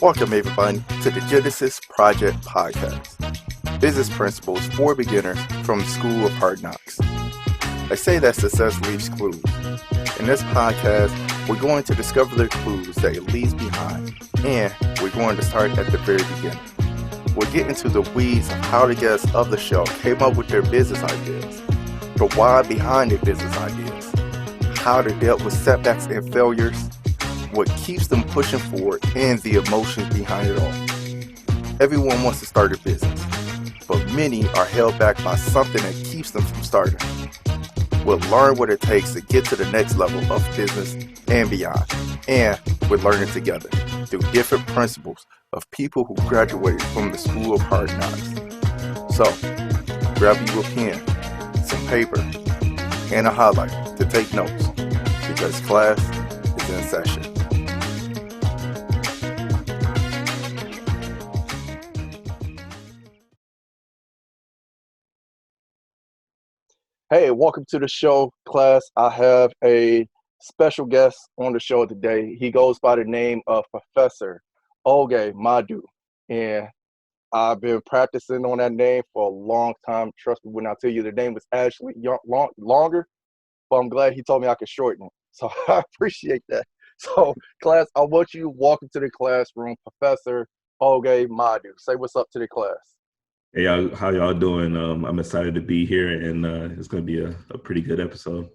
Welcome, everybody, to the Genesis Project Podcast. Business principles for beginners from the School of Hard Knocks. They say that success leaves clues. In this podcast, we're going to discover the clues that it leaves behind, and we're going to start at the very beginning. We'll get into the weeds of how the guests of the show came up with their business ideas, the why behind their business ideas, how they dealt with setbacks and failures, what keeps them pushing forward, and the emotions behind it all. Everyone wants to start a business, but many are held back by something that keeps them from starting. We'll learn what it takes to get to the next level of business and beyond, and we're learning together through different principles of people who graduated from the School of Hard Knocks. So, grab you a pen, some paper, and a highlighter to take notes, because class is in session. Hey, welcome to the show, class. I have a special guest on the show today. He goes by the name of Professor Oge Madu, and I've been practicing on that name for a long time. Trust me when I tell you the name was actually longer, but I'm glad he told me I could shorten it. So I appreciate that. So, class, I want you to walk into the classroom, Professor Oge Madu. Say what's up to the class. Hey, y'all, how y'all doing? I'm excited to be here, and it's going to be a pretty good episode.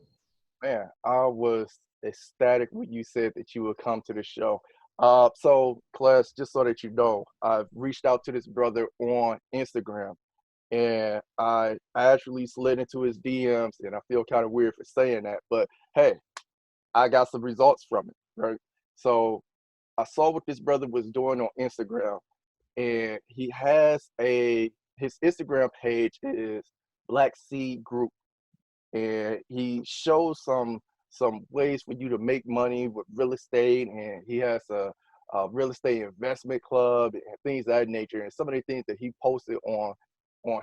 Man, I was ecstatic when you said that you would come to the show. So, class, just so that you know, I've reached out to this brother on Instagram, and I actually slid into his DMs, and I feel kind of weird for saying that, but hey, I got some results from it, right? So, I saw what this brother was doing on Instagram, and he has his Instagram page is Black Seed Group, and he shows some ways for you to make money with real estate, and he has a real estate investment club and things of that nature. And some of the things that he posted on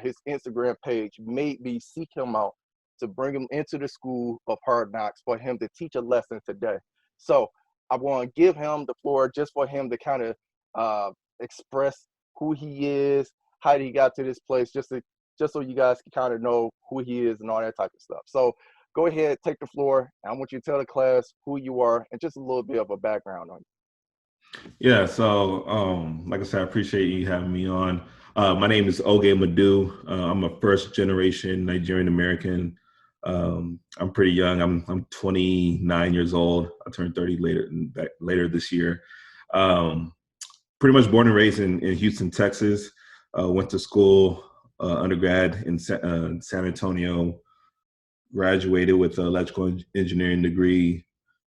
his Instagram page made me seek him out to bring him into the School of Hard Knocks for him to teach a lesson today. So I want to give him the floor just for him to kind of express who he is, how he got to this place, just so you guys can kind of know who he is and all that type of stuff. So go ahead, take the floor. I want you to tell the class who you are and just a little bit of a background on you. Yeah, so like I said, I appreciate you having me on. My name is Oge Madu. I'm a first generation Nigerian American. I'm pretty young. I'm 29 years old. I turned 30 later this year. Pretty much born and raised in Houston, Texas. Went to school, undergrad in San Antonio. Graduated with an electrical engineering degree.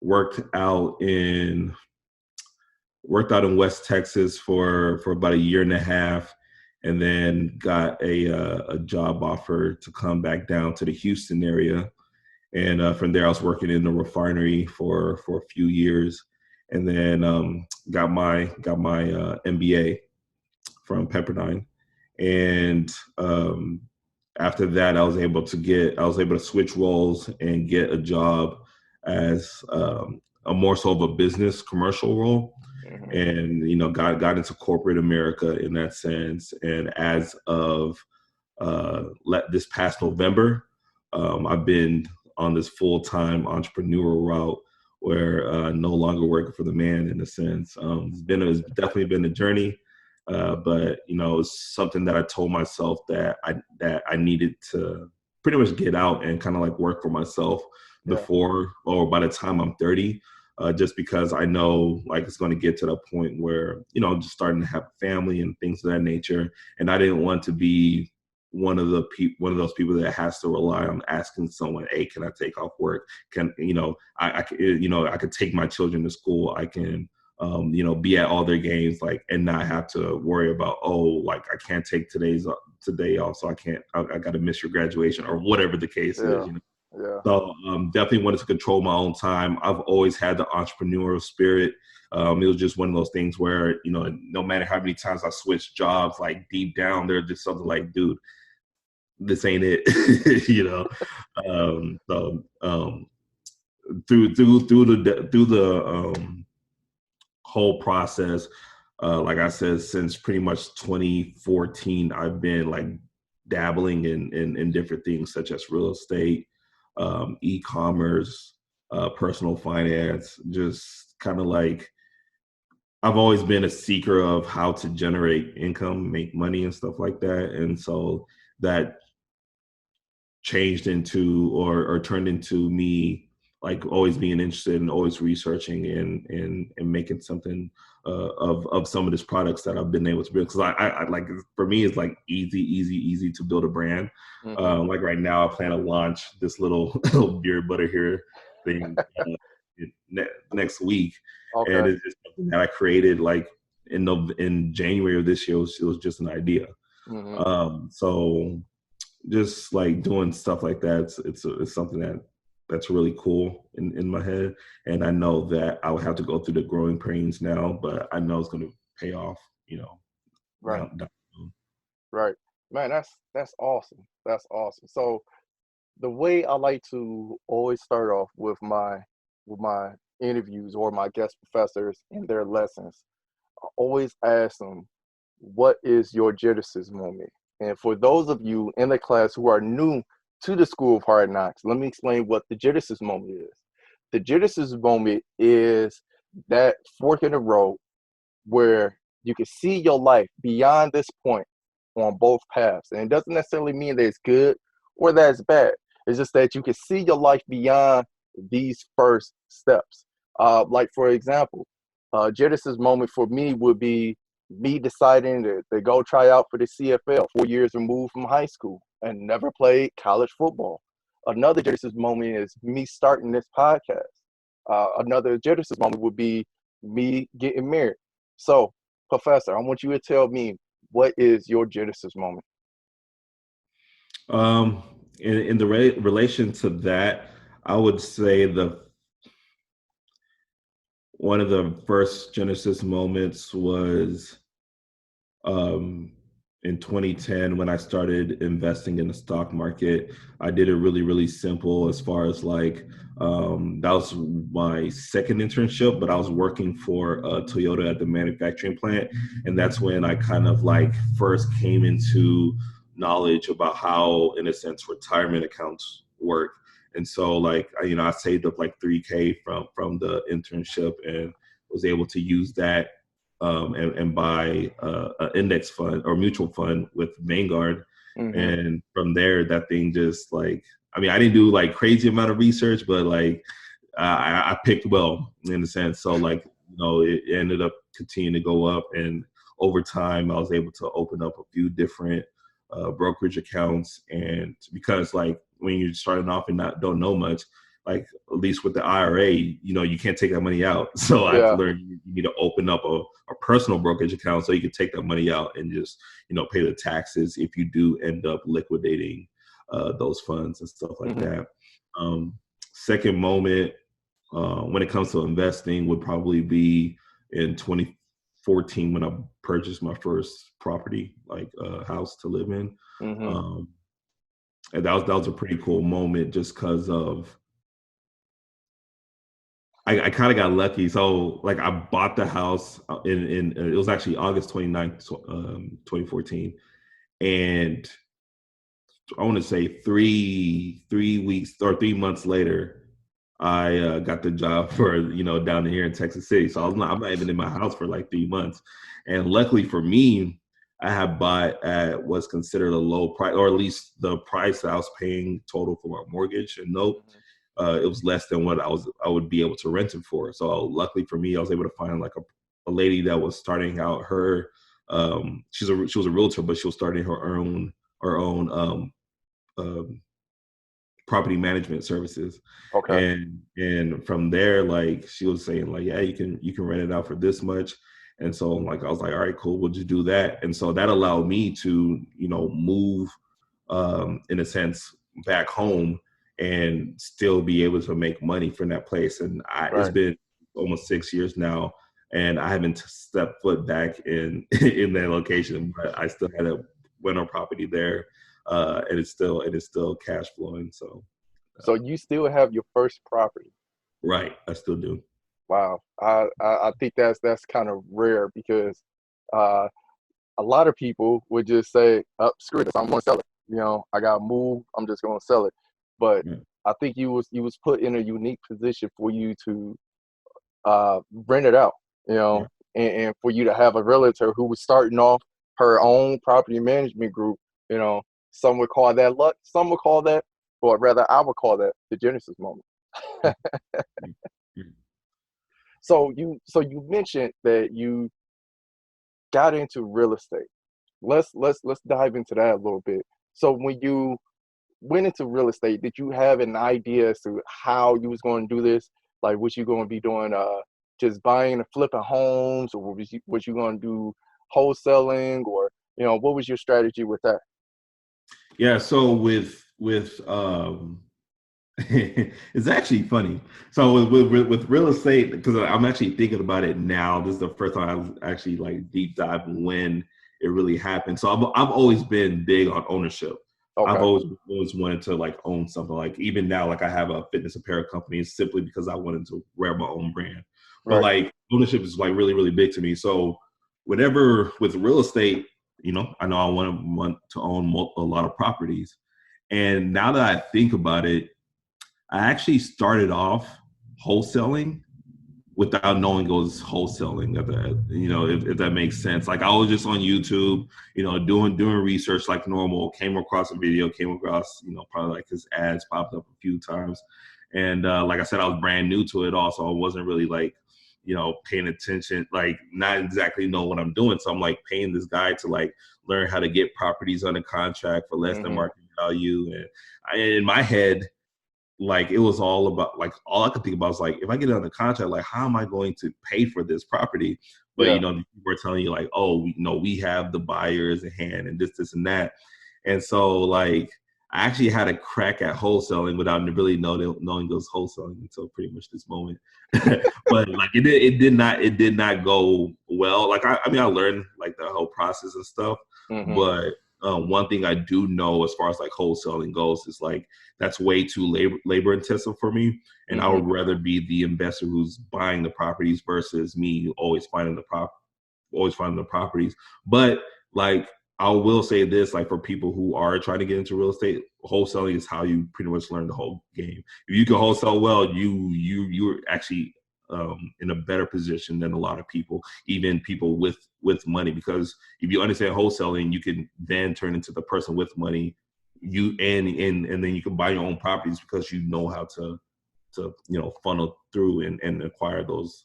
Worked out in West Texas for about a year and a half, and then got a job offer to come back down to the Houston area. And from there, I was working in the refinery for a few years, and then got my MBA from Pepperdine. And after that, I was able to switch roles and get a job as a more so of a business commercial role. And got into corporate America in that sense. And as of this past November, I've been on this full-time entrepreneurial route where no longer working for the man in a sense. It's definitely been a journey, but it's something that I told myself that I needed to pretty much get out and kind of like work for myself before or by the time I'm 30. Just because I know like it's going to get to the point where, I'm just starting to have a family and things of that nature. And I didn't want to be one of those people that has to rely on asking someone, hey, can I take off work? I could take my children to school. I can, be at all their games, and not have to worry about, I can't take today off. So I got to miss your graduation or whatever the case is. Yeah. So definitely wanted to control my own time. I've always had the entrepreneurial spirit. It was just one of those things where, no matter how many times I switched jobs, like deep down, there's just something like, dude, this ain't it, through the whole process, like I said, since pretty much 2014, I've been like dabbling in different things such as real estate, e-commerce, personal finance, just kind of like I've always been a seeker of how to generate income, make money and stuff like that. And so that changed into or turned into me like always being interested and always researching and making something of some of these products that I've been able to build. Because I like, for me, it's like easy to build a brand. Mm-hmm. Like right now, I plan to launch this little beer butter here thing next week, and Okay. it's just something that I created like in January of this year. It was just an idea. Mm-hmm. So just like doing stuff like that, it's something that's really cool in my head, and I know that I would have to go through the growing pains now, but I know it's going to pay off, Right. down. Right. Man, that's awesome. That's awesome. So the way I like to always start off with my interviews or my guest professors and their lessons, I always ask them, what is your Genesis moment? And for those of you in the class who are new to the School of Hard Knocks, let me explain what the Genesis moment is. The Genesis moment is that fork in the road where you can see your life beyond this point on both paths. And it doesn't necessarily mean that it's good or that it's bad. It's just that you can see your life beyond these first steps. Like, for example, Genesis moment for me would be me deciding to go try out for the CFL 4 years removed from high school and never played college football. Another Genesis moment is me starting this podcast. Another Genesis moment would be me getting married. So, Professor, I want you to tell me, what is your Genesis moment? um in the relation to that, I would say the one of the first Genesis moments was um, in 2010 when I started investing in the stock market. I did it really simple as far as like that was my second internship, but I was working for Toyota at the manufacturing plant, and that's when I kind of like first came into knowledge about how, in a sense, retirement accounts work. And so, like, I saved up like 3K from the internship and was able to use that and buy an index fund or mutual fund with Vanguard. Mm-hmm. And from there, that thing just like, I didn't do like crazy amount of research, but like I picked well in a sense. So like, it ended up continuing to go up. And over time, I was able to open up a few different brokerage accounts. And because like when you're starting off and don't know much, like at least with the IRA, you can't take that money out. So I had to Yeah. learn you need to open up a personal brokerage account so you can take that money out and just, pay the taxes if you do end up liquidating those funds and stuff like Mm-hmm. that. Second moment when it comes to investing would probably be in 2014 when I purchased my first property, like a house to live in. Mm-hmm. Um, and that was a pretty cool moment just because of I kind of got lucky. So like I bought the house in it was actually August 29th, 2014. And I want to say three weeks or 3 months later, I got the job for, down here in Texas City. So I'm not even in my house for like 3 months. And luckily for me, I had bought at what's considered a low price, or at least the price that I was paying total for my mortgage and note. It was less than what I would be able to rent it for. So luckily for me, I was able to find like a lady that was starting out her. She was a realtor, but she was starting her own um, property management services. Okay. And from there, like she was saying, like, yeah, you can rent it out for this much. And so like I was like, all right, cool, we'll just do that. And so that allowed me to, move in a sense back home and still be able to make money from that place. And it's Right. been almost 6 years now, and I haven't stepped foot back in in that location, but I still had a rental property there, and it's still cash flowing. So So you still have your first property. right, I still do. Wow. I think that's kind of rare because uh, a lot of people would just say, "Oh, screw this, I'm going to sell it. You know, I got to move. I'm just going to sell it." But Yeah, I think you was put in a unique position for you to rent it out. You yeah, know, and for you to have a realtor who was starting off her own property management group. You know, some would call that luck. Some would call that, or rather, I would call that the Genesis moment. yeah, yeah, yeah. So you mentioned that you got into real estate. Let's dive into that a little bit. So when you went into real estate, did you have an idea as to how you was going to do this? Like, was you going to be doing just buying and flipping homes, or was you going to do wholesaling, or what was your strategy with that? Yeah, so with it's actually funny. So with real estate, because I'm actually thinking about it now. This is the first time I actually like deep dive when it really happened. So I've always been big on ownership. I've Okay, always wanted to like own something. Like even now, like I have a fitness apparel company simply because I wanted to wear my own brand. But right. like ownership is like really really big to me. So whatever with real estate, I know I want to own a lot of properties. And now that I think about it, I actually started off wholesaling without knowing it was wholesaling. If that makes sense. Like I was just on YouTube, doing research like normal. Came across a video, came across, probably like his ads popped up a few times, and like I said, I was brand new to it. Also, I wasn't really like, paying attention, like not exactly know what I'm doing. So I'm like paying this guy to like learn how to get properties under contract for less than Hmm. market value, and in my head like it was all about like all I could think about was like if I get it under contract, like how am I going to pay for this property? But Yeah. people are telling you like, oh, we have the buyers in hand and this and that. And so like I actually had a crack at wholesaling without really knowing it was wholesaling until pretty much this moment. But like it did not go well. Like I mean I learned like the whole process and stuff, Hmm. but one thing I do know as far as like wholesaling goes is like that's way too labor intensive for me, and I Hmm. would rather be the investor who's buying the properties versus me always finding the properties. But like I will say this, like for people who are trying to get into real estate, wholesaling is how you pretty much learn the whole game. If you can wholesale well, you're actually in a better position than a lot of people, even people with money. Because if you understand wholesaling, you can then turn into the person with money. And then you can buy your own properties because you know how to funnel through and acquire those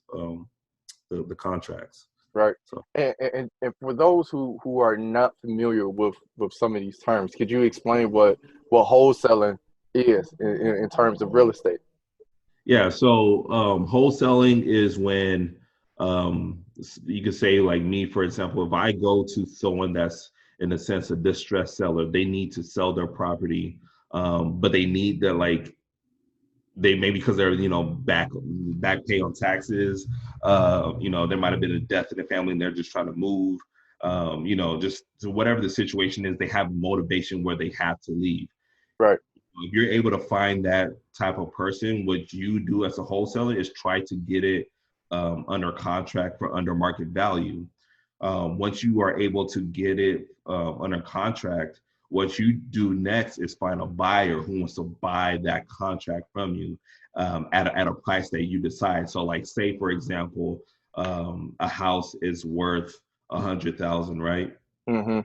the contracts. Right. So And for those who are not familiar with some of these terms, could you explain what wholesaling is in terms of real estate? yeah, so wholesaling is when you could say like me, for example, if I go to someone that's in a sense a distressed seller, they need to sell their property, but they need that like they maybe because they're back pay on taxes, there might have been a death in the family and they're just trying to move, just so whatever the situation is, they have motivation where they have to leave. Right. If you're able to find that type of person, what you do as a wholesaler is try to get it under contract for under market value. Once you are able to get it under contract, what you do next is find a buyer who wants to buy that contract from you at a price that you decide. So, like, say for example, a house is worth 100,000, right? Hmm.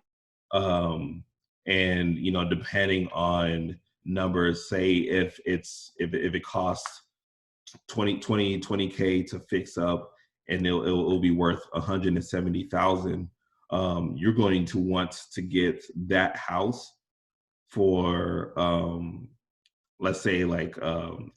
um, and depending on numbers, say if it costs 20k to fix up and it'll be worth 170,000, you're going to want to get that house for let's say like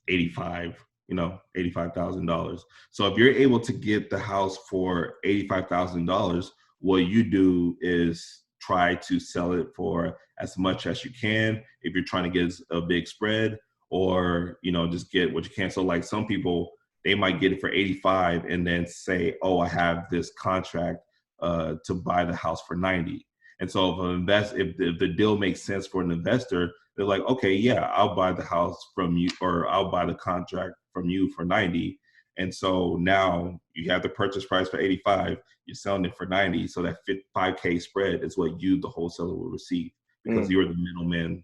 85,000. So if you're able to get the house for $85,000, what you do is try to sell it for as much as you can. If you're trying to get a big spread, or just get what you can. So like some people, they might get it for 85 and then say, oh, I have this contract to buy the house for 90. And so if the deal makes sense for an investor, they're like, okay, yeah, I'll buy the house from you, or I'll buy the contract from you for 90. And so now you have the purchase price for 85, you're selling it for 90. So that 5K spread is what you, the wholesaler, will receive because Mm, you're the middleman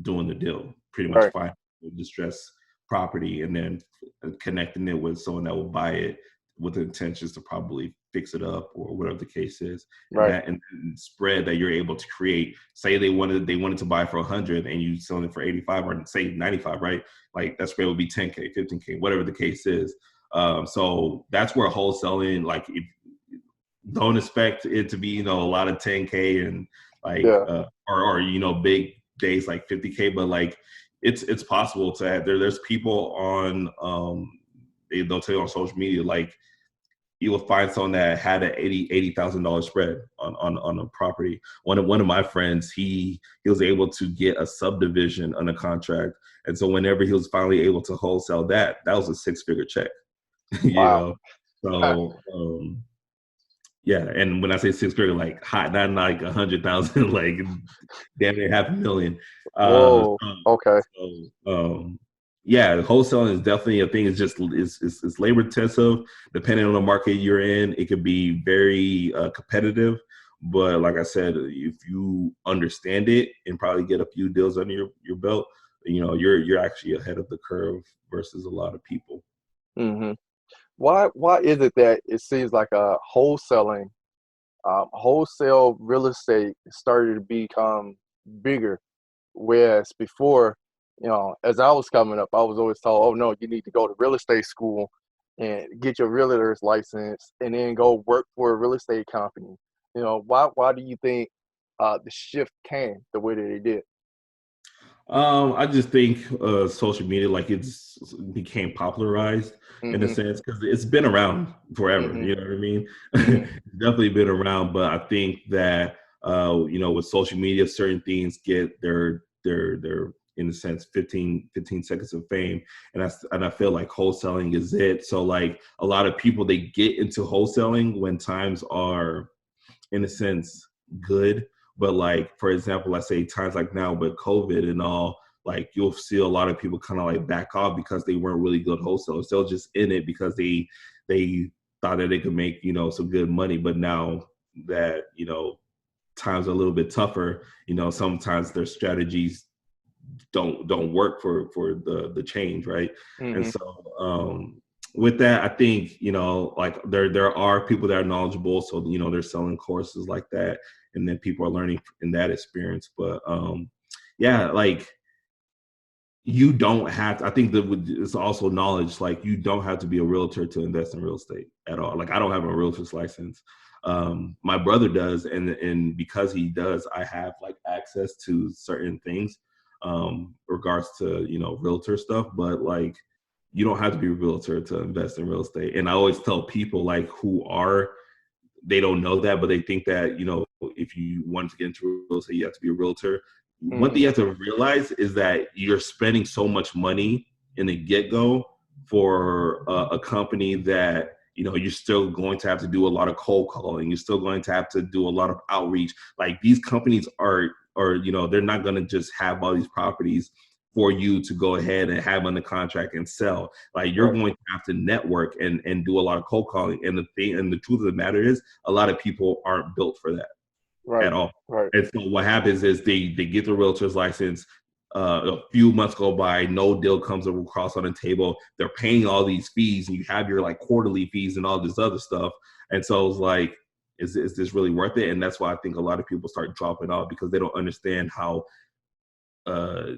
doing the deal, pretty much right, finding a distressed property and then connecting it with someone that will buy it with intentions to probably fix it up or whatever the case is. And right. that and spread that you're able to create. Say they wanted to buy for 100 and you selling it for 85 or say 95, right? Like that spread would be 10K, 15K, whatever the case is. So that's where wholesaling, like, if, don't expect it to be, a lot of 10K and like, Yeah. or big days like 50K, but like it's possible to have, there's people on, they'll tell you on social media, like you will find someone that had an $80,000 spread on a property. One of my friends, he was able to get a subdivision on a contract. And so whenever he was finally able to wholesale that was a 6-figure check, you Wow. know? So, yeah, and when I say 6 figure, like hot, not like 100,000, like damn near 500,000. Uh, Whoa. so, Okay. yeah, wholesaling is definitely a thing. It's just it's labor intensive. Depending on the market you're in, it could be very competitive. But like I said, if you understand it and probably get a few deals under your belt, you're actually ahead of the curve versus a lot of people. Hmm. Why is it that it seems like wholesale real estate started to become bigger, whereas before, as I was coming up, I was always told, "Oh no, you need to go to real estate school and get your realtor's license, and then go work for a real estate company." Why do you think the shift came the way that it did? I just think social media, like, it's became popularized in a Hmm. sense because it's been around forever. Hmm. You know what I mean? Hmm. It's definitely been around, but I think that with social media, certain things get their in a sense 15 seconds of fame, and I feel like wholesaling is it. So like a lot of people, they get into wholesaling when times are, in a sense, good. But like, for example, let's say times like now with COVID and all, like you'll see a lot of people kind of like back off because they weren't really good wholesalers. They're just in it because they thought that they could make, some good money. But now that, times are a little bit tougher, sometimes their strategies don't work for the change, right? And Hmm. so with that, I think, like there are people that are knowledgeable, so they're selling courses like that, and then people are learning in that experience. But yeah, like, you don't have to, I think that it's also knowledge, like you don't have to be a realtor to invest in real estate at all. Like I don't have a realtor's license. My brother does, and because he does, I have like access to certain things regards to realtor stuff. But like, you don't have to be a realtor to invest in real estate. And I always tell people like who are, they don't know that, but they think that, if you want to get into real estate, you have to be a realtor. One thing Hmm. you have to realize is that you're spending so much money in the get-go for a company that, you're still going to have to do a lot of cold calling. You're still going to have to do a lot of outreach. Like these companies they're not going to just have all these properties for you to go ahead and have under contract and sell. Like you're Right. going to have to network and do a lot of cold calling. And the truth of the matter is, a lot of people aren't built for that Right. at all. Right. And so what happens is they get the realtor's license. A few months go by, no deal comes across on the table. They're paying all these fees, and you have your like quarterly fees and all this other stuff. And so it's like, is this really worth it? And that's why I think a lot of people start dropping off because they don't understand how uh,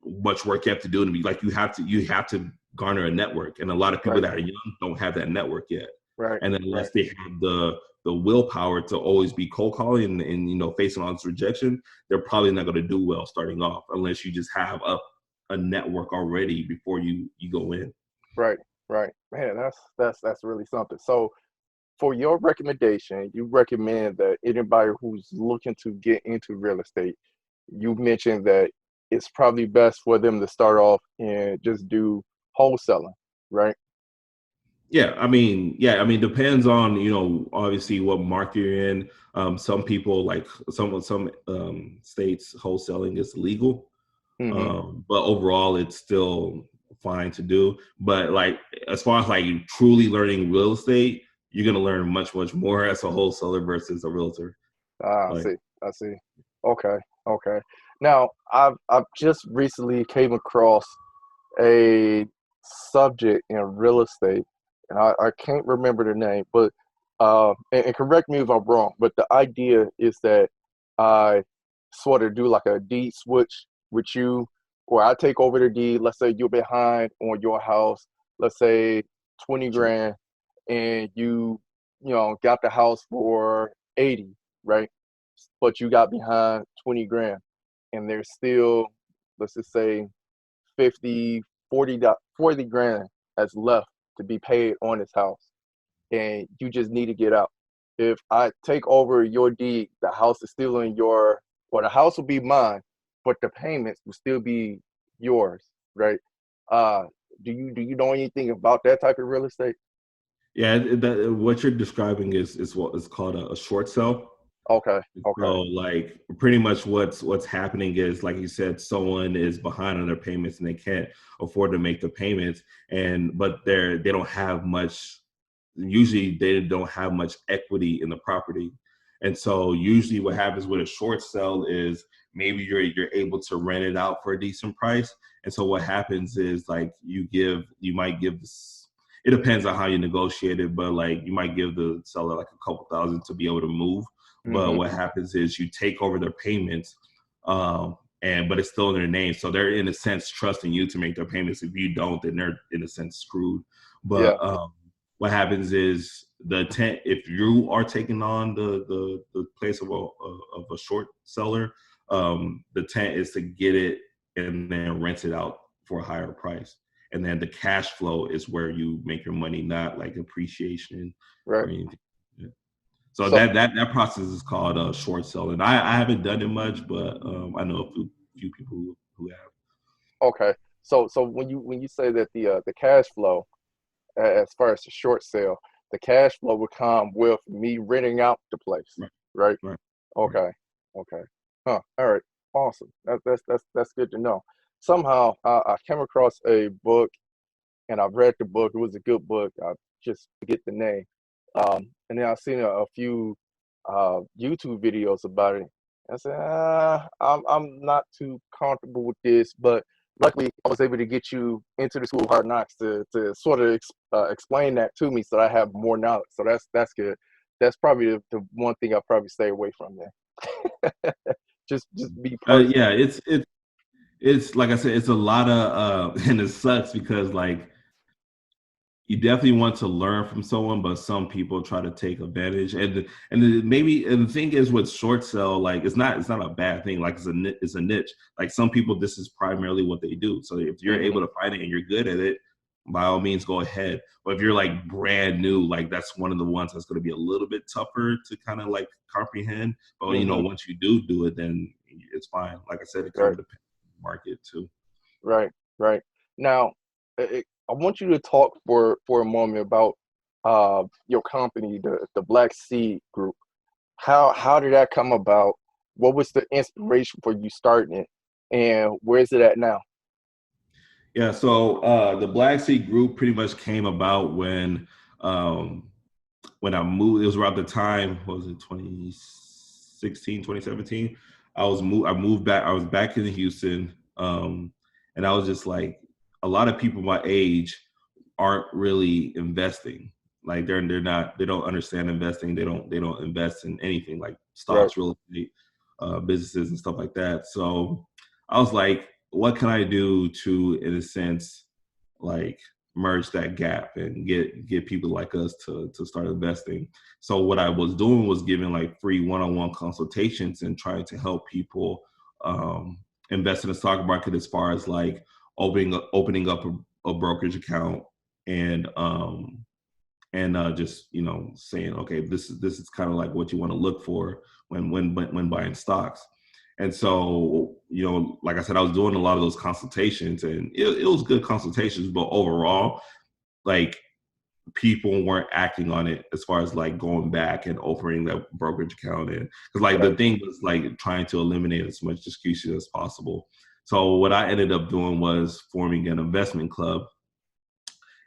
much work you have to do to be like, you have to garner a network, and a lot of people Right. that are young don't have that network yet. Right. And then Right. unless they have the willpower to always be cold calling and facing all this rejection, they're probably not going to do well starting off unless you just have a network already before you go in. Right. Right. Man, that's really something. So, for your recommendation, you recommend that anybody who's looking to get into real estate, you mentioned that it's probably best for them to start off and just do wholesaling, right? Yeah, I mean, depends on, obviously what market you're in. Some people, like some states, wholesaling is legal. Hmm. But overall, it's still fine to do. But like as far as like truly learning real estate, you're gonna learn much, much more as a wholesaler versus a realtor. Ah, Like I see. Okay, okay. Now, I've just recently came across a subject in real estate, and I can't remember the name, but and correct me if I'm wrong, but the idea is that I sort of do like a deed switch with you, or I take over the deed. Let's say you're behind on your house, let's say 20 sure. grand, and you know, got the house for 80, right? But you got behind 20 grand, and there's still, let's just say 50, 40 grand that's left to be paid on this house, and you just need to get out. If I take over your deed, the house is still in your, or the house will be mine, but the payments will still be yours, right? Uh, do you know anything about that type of real estate? Yeah, what you're describing is what is called a short sale. Okay, okay, So like pretty much what's happening is like you said, someone is behind on their payments and they can't afford to make the payments, and but they don't have much. Usually they don't have much equity in the property, and so usually what happens with a short sale is maybe you're able to rent it out for a decent price, and so what happens is like you might give this. It depends on how you negotiate it, but like you might give the seller like a couple thousand to be able to move, but mm-hmm, what happens is you take over their payments, and but it's still in their name. So they're in a sense trusting you to make their payments. If you don't, then they're in a sense screwed. yeah, But what happens is the intent, if you are taking on the place of a short seller, the intent is to get it and then rent it out for a higher price. And then the cash flow is where you make your money, not like appreciation right. or anything. Yeah. So So that process is called short selling. I haven't done it much, but I know a few people who have. okay, so when you say that the cash flow, as far as the short sale, the cash flow would come with me renting out the place, Right, right? right, right. Okay, okay. Huh. All right. Awesome. That's good to know. Somehow I came across a book and I've read the book. It was a good book. I just forget the name. And then I've seen a few YouTube videos about it. I said, I'm not too comfortable with this, but luckily I was able to get you into the School of Hard Knocks to sort of explain that to me, so I have more knowledge. So that's good. That's probably the one thing I'll probably stay away from there. Just be Yeah, personal. it's like I said, it's a lot of and it sucks because like you definitely want to learn from someone, but some people try to take advantage. And the thing is with short sell, like it's not a bad thing. Like it's a niche. Like some people, this is primarily what they do. So if you're able Hmm. to find it and you're good at it, by all means go ahead. But if you're like brand new, like that's one of the ones that's going to be a little bit tougher to kind of like comprehend. But Hmm. once you do it, then it's fine. Like I said, it kind Right. of depends on the market too. Right, right. Now, I want you to talk for a moment about your company, the Black Seed Group. How did that come about? What was the inspiration for you starting it, and where is it at now? Yeah, so the Black Sea Group pretty much came about um, when I moved. It was around the time, what was it, 2016, 2017? I moved back. I was back in Houston, and I was just like, a lot of people my age aren't really investing. Like they don't understand investing. They don't invest in anything like Right. stocks, real estate, businesses, and stuff like that. So I was like, what can I do to, in a sense, like merge that gap and get people like us to start investing. So what I was doing was giving like free one-on-one consultations and trying to help people invest in the stock market as far as like opening up a brokerage account and just saying, okay, this is kind of like what you want to look for when buying stocks. And so, like I said, I was doing a lot of those consultations, and it was good consultations, but overall, like people weren't acting on it as far as like going back and opening that brokerage account. And because like Right. the thing was like trying to eliminate as much excuses as possible. So what I ended up doing was forming an investment club.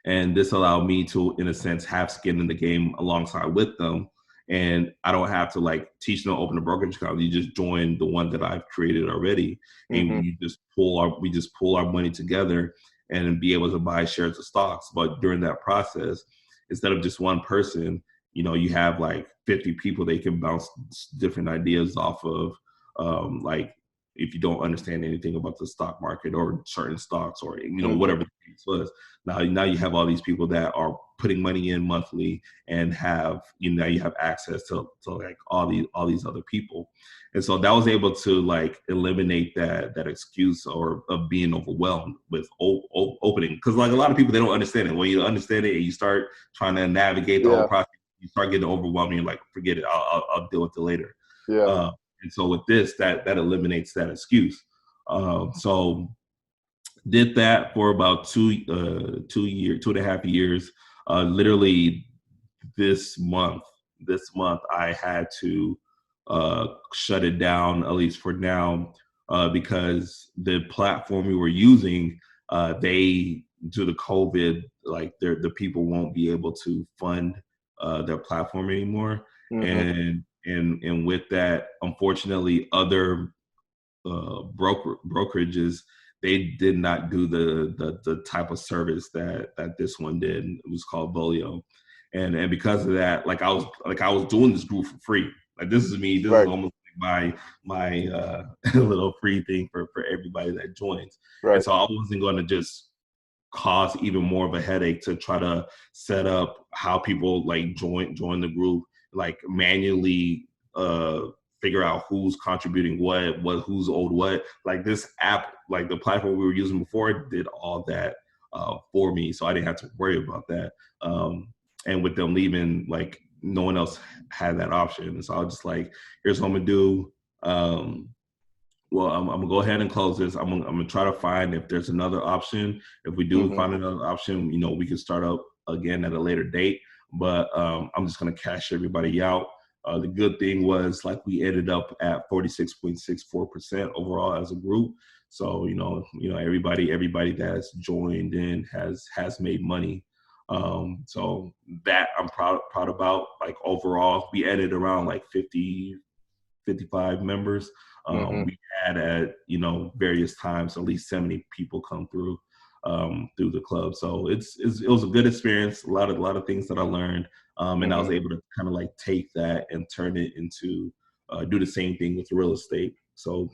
And this allowed me to, in a sense, have skin in the game alongside with them. And I don't have to like teach them to open a brokerage account. You just join the one that I've created already, and Mm-hmm. we just pull our money together and be able to buy shares of stocks. But during that process, instead of just one person, you have like 50 people they can bounce different ideas off of. Like if you don't understand anything about the stock market or certain stocks or Mm-hmm. whatever the case was, now you have all these people that are putting money in monthly and have now you have access to like all these other people. And so that was able to like eliminate that excuse or of being overwhelmed with opening, because like a lot of people, they don't understand it. When you understand it and you start trying to navigate the whole Yeah. process, you start getting overwhelmed and you're like, forget it, I'll deal with it later. Yeah. uh, and so with this, that eliminates that excuse. So did that for about 2.5 years. Literally this month I had to shut it down, at least for now, because the platform we were using, they, due to COVID, like the people won't be able to fund their platform anymore. Mm-hmm. And with that, unfortunately, other brokerages, they did not do the type of service that this one did. It was called Volio. And because of that, like I was doing this group for free. Like this is me. This is Right. almost like my little free thing for everybody that joins. And Right. so I wasn't going to just cause even more of a headache to try to set up how people like join the group, like manually figure out who's contributing what who's owed what. Like this app, like the platform we were using before, did all that for me, so I didn't have to worry about that. And with them leaving, like no one else had that option, so I was just like, here's what I'm gonna do. Well, I'm gonna go ahead and close this. I'm gonna try to find if there's another option. If we do Mm-hmm. find another option, we can start up again at a later date. But I'm just gonna cash everybody out. The good thing was, like, we ended up at 46.64% overall as a group. So everybody that's joined in has made money. So that I'm proud about. Like overall, we ended around like 55 members. Mm-hmm. We had at various times at least 70 people come through the club. So it was a good experience. A lot of things that I learned, and I Mm-hmm. was able to kind of like take that and turn it into do the same thing with real estate. So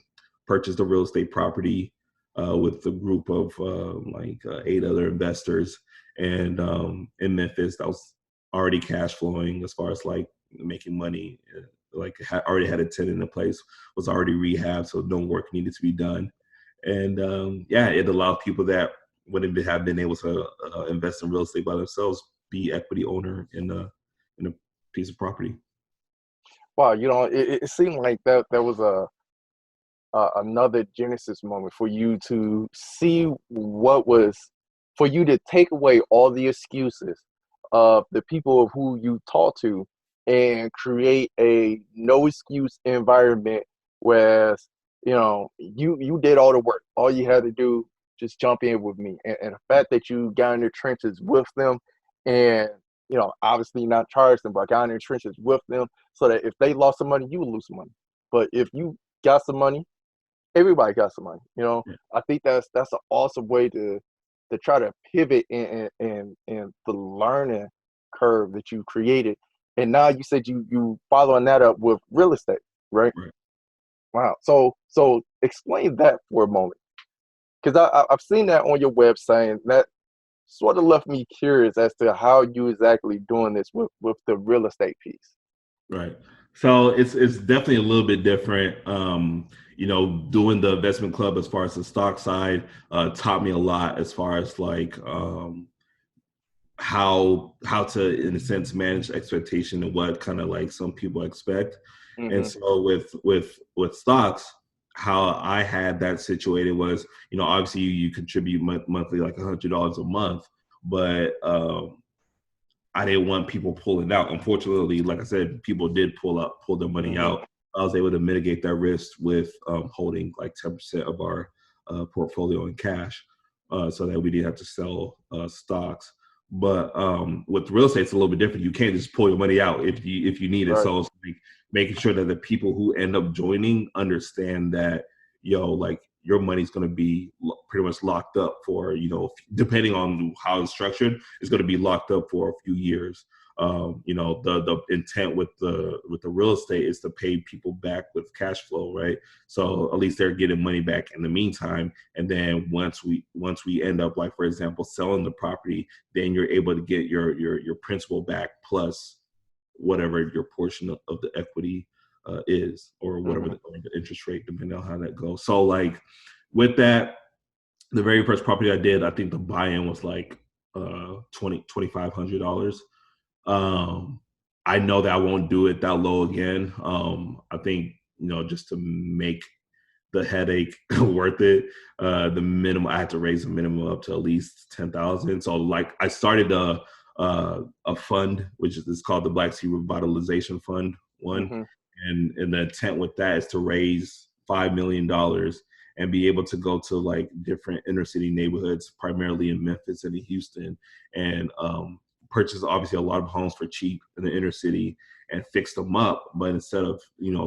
purchased a real estate property with a group of 8 other investors, and in Memphis that was already cash flowing as far as like making money. Like already had a tenant in place, was already rehabbed, so no work needed to be done. And it allowed people that wouldn't have been able to invest in real estate by themselves be equity owner in a piece of property. Wow. It seemed like that was another Genesis moment for you to see for you to take away all the excuses of the people of who you talk to and create a no excuse environment where you did all the work. All you had to do, just jump in with me. And the fact that you got in the trenches with them and obviously not charge them, but got in the trenches with them so that if they lost some money, you would lose some money. But if you got some money, everybody got some money. Yeah. I think that's an awesome way to try to pivot in the learning curve that you created. And now you said you following that up with real estate, right? Right. Wow. So explain that for a moment, because I've seen that on your website, and that sort of left me curious as to how you exactly doing this with the real estate piece. Right. So it's definitely a little bit different. Doing the investment club as far as the stock side taught me a lot as far as like how to, in a sense, manage expectation and what kind of like some people expect. And Mm-hmm. so with stocks, how I had that situated was, obviously you contribute monthly like $100 a month, but I didn't want people pulling out. Unfortunately, like I said, people did pull their money Mm-hmm. out. I was able to mitigate that risk with holding like 10% of our portfolio in cash, so that we didn't have to sell stocks. But with real estate, it's a little bit different. You can't just pull your money out if you need it. Right. So it's like making sure that the people who end up joining understand that, like your money's going to be pretty much locked up for, depending on how it's structured, it's going to be locked up for a few years. The intent with the real estate is to pay people back with cash flow, right? So at least they're getting money back in the meantime. And then once we end up, like, for example, selling the property, then you're able to get your principal back plus whatever your portion of the equity is, or whatever the interest rate, depending on how that goes. So like with that, the very first property I did, I think the buy-in was like $2,500. I know that I won't do it that low again. I think, just to make the headache worth it, the minimum, I had to raise the minimum up to at least 10,000. So like I started a fund, which is called the Black Sea Revitalization Fund one. Mm-hmm. And the intent with that is to raise $5 million and be able to go to like different inner city neighborhoods, primarily in Memphis and in Houston, and purchase obviously a lot of homes for cheap in the inner city and fix them up. But instead of,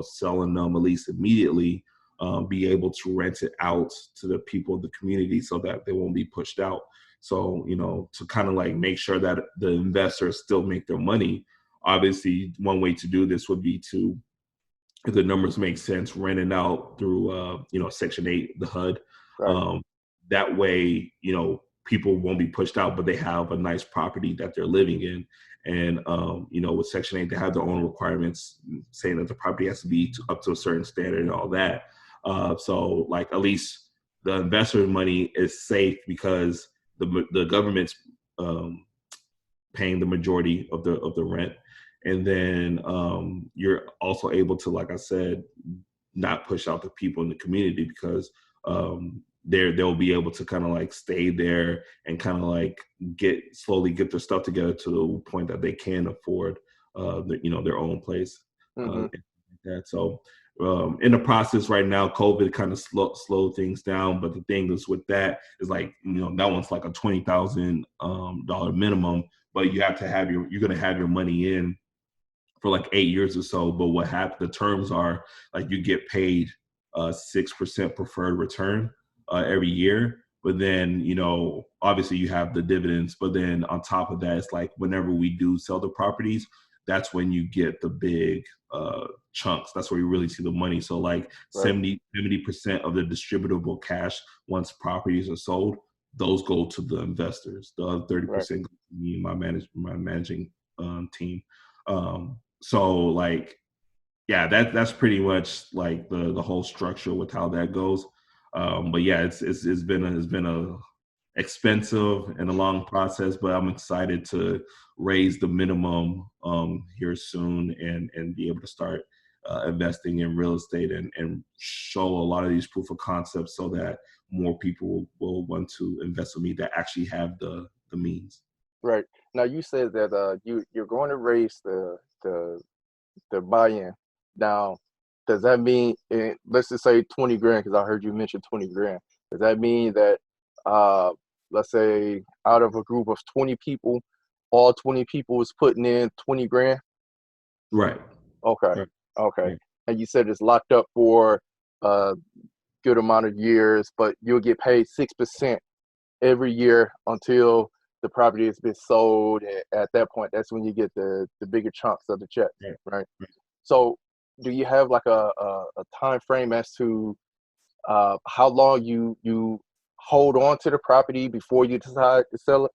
selling them at least immediately, be able to rent it out to the people of the community so that they won't be pushed out. So, to kind of like make sure that the investors still make their money. Obviously, one way to do this would be to, if the numbers make sense, rent it out through, Section 8, the HUD. Right. That way, people won't be pushed out, but they have a nice property that they're living in. And, with Section 8, they have their own requirements saying that the property has to be up to a certain standard and all that. So like at least the investor money is safe because the government's paying the majority of the rent. And then you're also able to, like I said, not push out the people in the community because they'll be able to kind of like stay there and kind of like slowly get their stuff together to the point that they can afford their own place. Mm-hmm. That. So in the process right now, COVID kind of slowed things down. But the thing is with that is like, that one's like a $20,000 minimum, but you have to have you're going to have your money in for like 8 years or so. But what happened, the terms are like you get paid 6% preferred return every year. But then, obviously you have the dividends. But then on top of that, it's like whenever we do sell the properties, that's when you get the big chunks. That's where you really see the money. So like Right. 70% of the distributable cash, once properties are sold, those go to the investors. The other 30% goes to me and my managing team. So like, yeah, that's pretty much like the whole structure with how that goes. But yeah, it's been a expensive and a long process, but I'm excited to raise the minimum here soon and be able to start investing in real estate and show a lot of these proof of concepts so that more people will want to invest with me that actually have the means. Right. Now you said that you're going to raise the buy-in. Now, does that mean, let's just say 20 grand, because I heard you mention 20 grand. Does that mean that, let's say, out of a group of 20 people, all 20 people is putting in 20 grand? Right. Okay. Right. Okay. Right. And you said it's locked up for a good amount of years, but you'll get paid 6% every year until the property has been sold. And at that point, that's when you get the bigger chunks of the check, right? So do you have like a time frame as to how long you hold on to the property before you decide to sell it?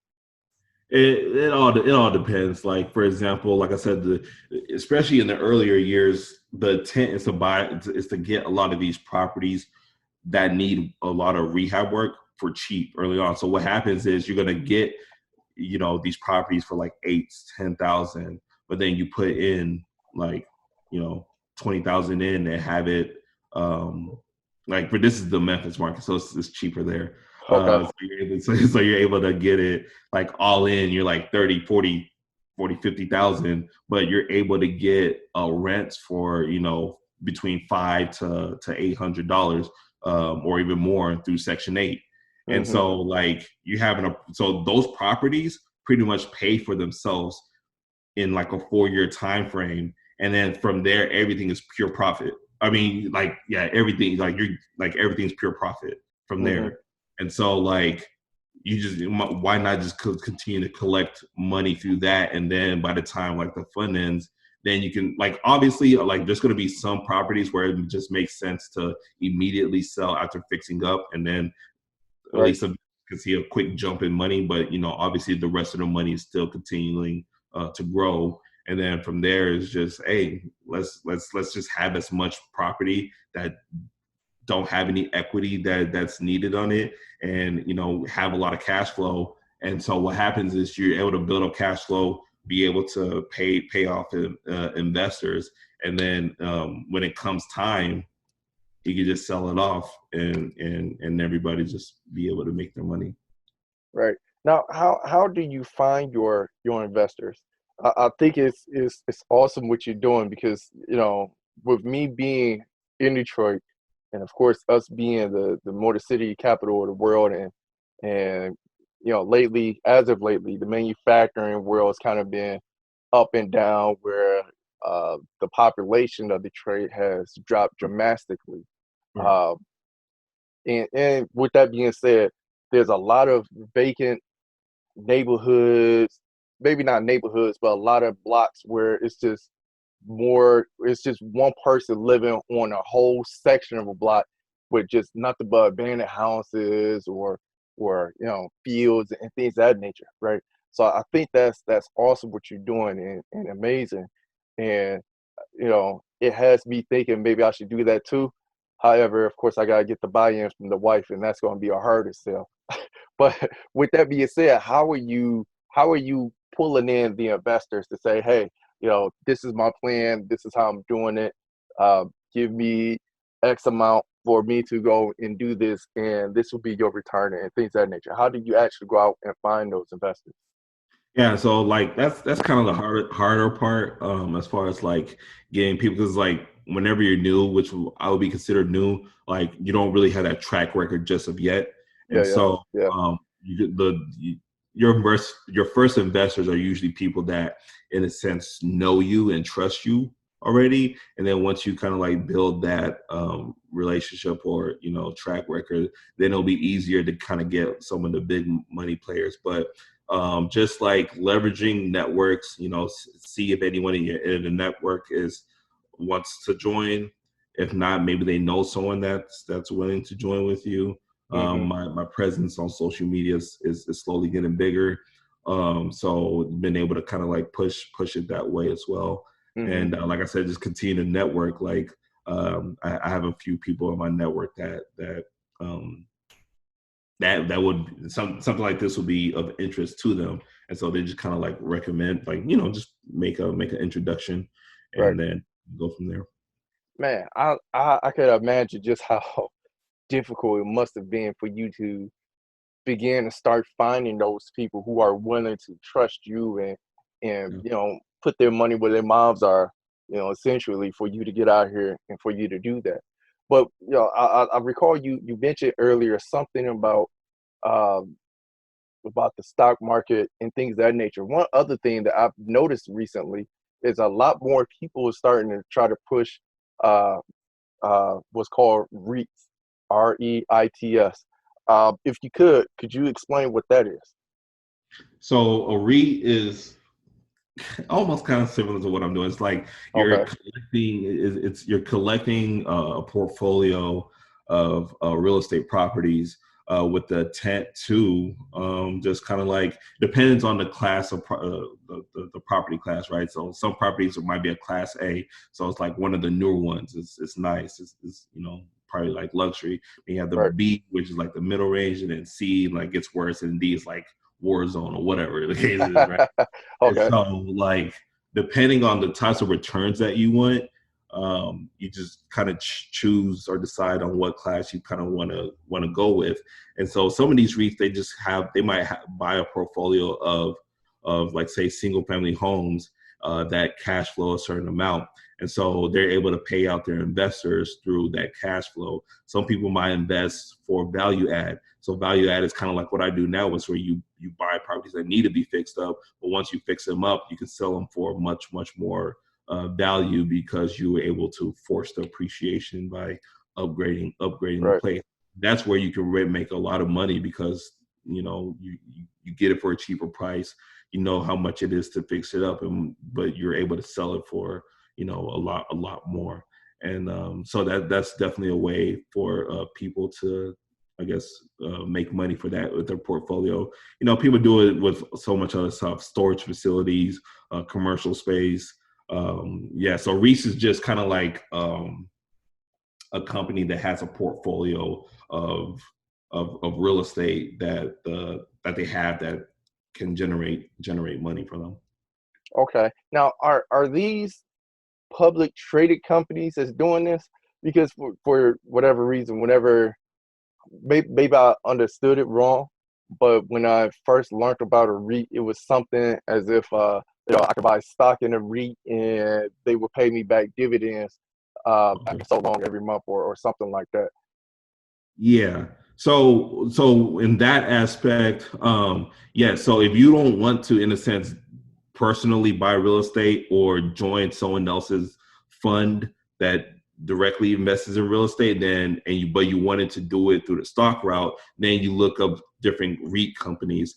It all depends. Like for example, like I said, especially in the earlier years, the intent is to get a lot of these properties that need a lot of rehab work for cheap early on. So what happens is you're gonna get these properties for like 8,000-10,000, but then you put in like 20,000 in and have it like, but this is the Memphis market, so it's cheaper there. Okay. So you're able to get it like all in. You're like 30, 40, 50,000, but you're able to get rents for between $500 to $800 or even more through Section 8. And Mm-hmm. so like so those properties pretty much pay for themselves in like a 4-year time frame. And then from there, everything is pure profit. I mean, like, yeah, everything, like everything's pure profit from Mm-hmm. there. And so like, why not just continue to collect money through that? And then by the time like the fund ends, then you can like, obviously like there's going to be some properties where it just makes sense to immediately sell after fixing up. And then at Right. least can see a quick jump in money, but obviously the rest of the money is still continuing to grow. And then from there is just, hey, let's just have as much property that don't have any equity that's needed on it, and have a lot of cash flow. And so what happens is you're able to build up cash flow, be able to pay off investors, and then when it comes time, you can just sell it off, and everybody just be able to make their money. Right. Now, how do you find your investors? I think it's awesome what you're doing because, with me being in Detroit, and of course us being the Motor City capital of the world, and lately, as of lately, the manufacturing world has kind of been up and down, where the population of Detroit has dropped dramatically. Right. Uh, and with that being said, there's a lot of vacant neighborhoods, maybe not neighborhoods, but a lot of blocks where it's just one person living on a whole section of a block with just nothing but abandoned houses or fields and things of that nature, right? So I think that's awesome what you're doing, and amazing. And it has me thinking maybe I should do that too. However, of course, I gotta get the buy-in from the wife, and that's gonna be a harder sell. But with that being said, how are you pulling in the investors to say, hey, this is my plan, this is how I'm doing it. Give me X amount for me to go and do this, and this will be your return and things of that nature. How do you actually go out and find those investors? Yeah, so like that's kind of the harder part, as far as like getting people, because like whenever you're new, which I would be considered new, like you don't really have that track record just of yet. Yeah, And yeah, so yeah. your first investors are usually people that in a sense know you and trust you already. And then once you kind of like build that relationship or track record, then it'll be easier to kind of get some of the big money players. But just like leveraging networks, see if anyone in the network wants to join. If not, maybe they know someone that's willing to join with you. Hmm. My presence on social media is slowly getting bigger. So been able to kind of like push it that way as well. Hmm. And like I said, just continue to network. Like I have a few people in my network um, that would something like this would be of interest to them, and so they just kind of like recommend, like just make an introduction, Right. and then go from there. Man, I could imagine just how difficult it must have been for you to begin to start finding those people who are willing to trust you, and Yeah. put their money where their mouths are, essentially for you to get out here and for you to do that. But I recall you mentioned earlier something um, about the stock market and things of that nature. One other thing that I've noticed recently is a lot more people are starting to try to push uh, what's called REITs, REITs. If you could you explain what that is? So a REIT is almost kind of similar to what I'm doing. It's like Okay. you're collecting a portfolio of real estate properties with the intent to just kind of like, depends on the class of the property class, right? So some properties might be a class A, so it's like one of the newer ones. It's nice. It's probably like luxury. Then you have the Right. B, which is like the middle range, and then C like gets worse, and D is like war zone or whatever the case is, right? And Okay. so, like, depending on the types of returns that you want, you just kind of choose or decide on what class you kind of want to go with. And so, some of these REITs, they might buy a portfolio of like say single family homes, that cash flow a certain amount. And so they're able to pay out their investors through that cash flow. Some people might invest for value add. So value add is kind of like what I do now, is where you buy properties that need to be fixed up, but once you fix them up, you can sell them for much more value, because you were able to force the appreciation by upgrading the Right. place. That's where you can really make a lot of money, because you get it for a cheaper price. You know how much it is to fix it up, but you're able to sell it for a lot more. And so that's definitely a way for people to, I guess, make money for that with their portfolio. People do it with so much other stuff: storage facilities, commercial space. So REITs is just kind of like a company that has a portfolio of real estate that they have that can generate money for them. Okay. Now, are these public traded companies that's doing this? Because for whatever reason, whenever maybe I understood it wrong, but when I first learned about a REIT, it was something as if I could buy stock in a REIT and they would pay me back dividends Okay. after so long every month, or something like that. Yeah. So in that aspect, yeah. So if you don't want to, in a sense, personally buy real estate or join someone else's fund that directly invests in real estate, but you wanted to do it through the stock route, then you look up different REIT companies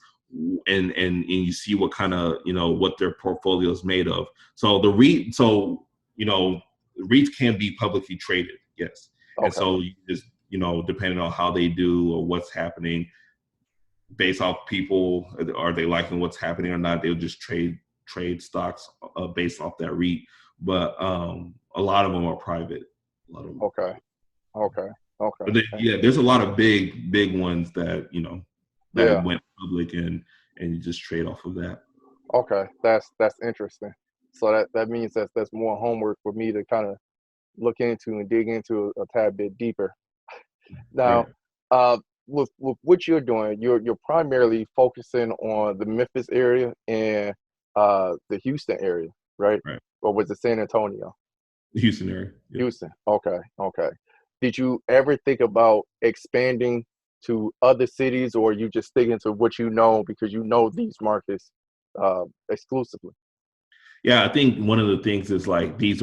and you see what kind of, what their portfolio is made of. So REITs can be publicly traded, yes. And Okay. so you just, depending on how they do or what's happening, based off people, are they liking what's happening or not, they'll just trade stocks based off that REIT. But a lot of them are private. A lot of them. Okay. Okay. Okay. But yeah, there's a lot of big ones that that Yeah. went public, and you just trade off of that. Okay. That's interesting. So that means that's more homework for me to kind of look into and dig into a tad bit deeper. Now, Right, uh, with what you're doing, you're primarily focusing on the Memphis area and the Houston area, right? right. Or was it San Antonio? The Houston area. Yep. Houston. Okay. Okay. Did you ever think about expanding to other cities, or you just sticking to what you know because you know these markets exclusively? Yeah, I think one of the things is like this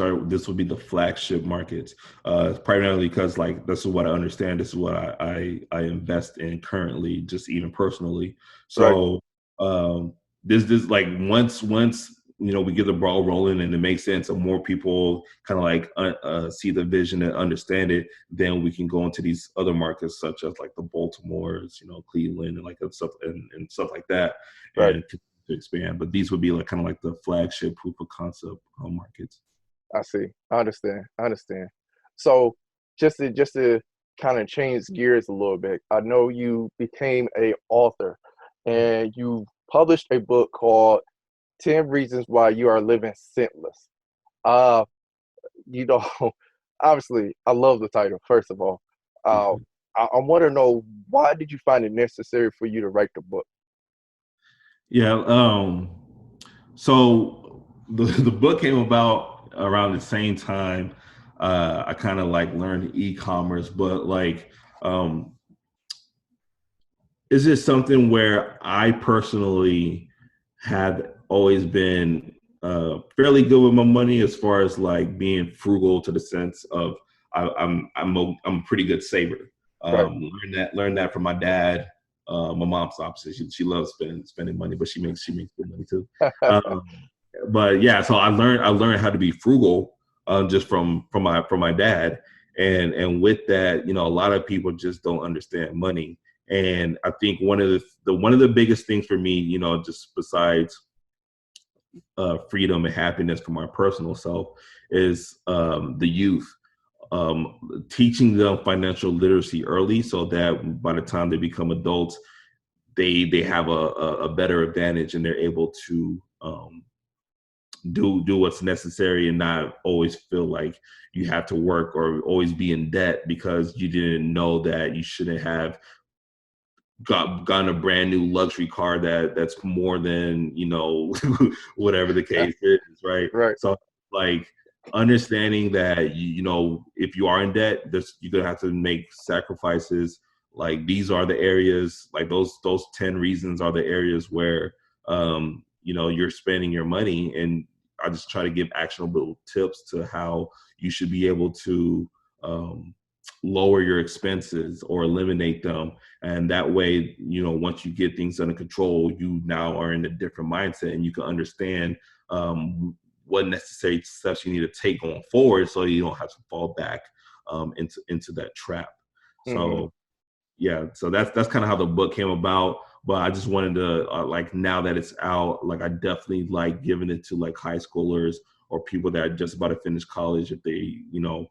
would be the flagship markets, primarily because like this is what I understand. This is what I invest in currently, just even personally. Right. So this like once we get the ball rolling and it makes sense, and more people kind of like see the vision and understand it, then we can go into these other markets such as like the Baltimores, Cleveland, and like and stuff like that, Right. and to expand. But these would be like kind of like the flagship proof of concept home markets. I see. I understand. I understand. So just to kind of change gears a little bit, I know you became a author and you published a book called 10 Reasons Why You Are Living Scentless. Uh, you know, obviously I love the title, first of all. Uh, I want to know, why did you find it necessary for you to write the book? Yeah. So the book came about around the same time. I kind of like learned e-commerce, but like it's just something where I personally have always been fairly good with my money, as far as like being frugal, to the sense of I'm a pretty good saver. Right. Learned that from my dad. My mom's opposite. She loves spending money, but she makes good money too. Um, but yeah, so I learned how to be frugal, just from my dad, and with that, a lot of people just don't understand money. And I think one of the biggest things for me, just besides freedom and happiness for my personal self, is the youth. Teaching them financial literacy early, so that by the time they become adults, they have a better advantage, and they're able to do what's necessary, and not always feel like you have to work or always be in debt because you didn't know that you shouldn't have gotten a brand new luxury car that's more than, you know, whatever the case is, right? Right. So like understanding that you know, if you are in debt, this you're gonna have to make sacrifices. Like these are the areas, like those 10 reasons are the areas where you know, you're spending your money. And I just try to give actionable tips to how you should be able to um lower your expenses or eliminate them. And that way, you know, once you get things under control, you now are in a different mindset and you can understand what necessary steps you need to take going forward so you don't have to fall back into that trap. Hmm. So yeah, so that's kind of how the book came about. But I just wanted to like, now that it's out, like I definitely like giving it to like high schoolers or people that are just about to finish college. If they, you know,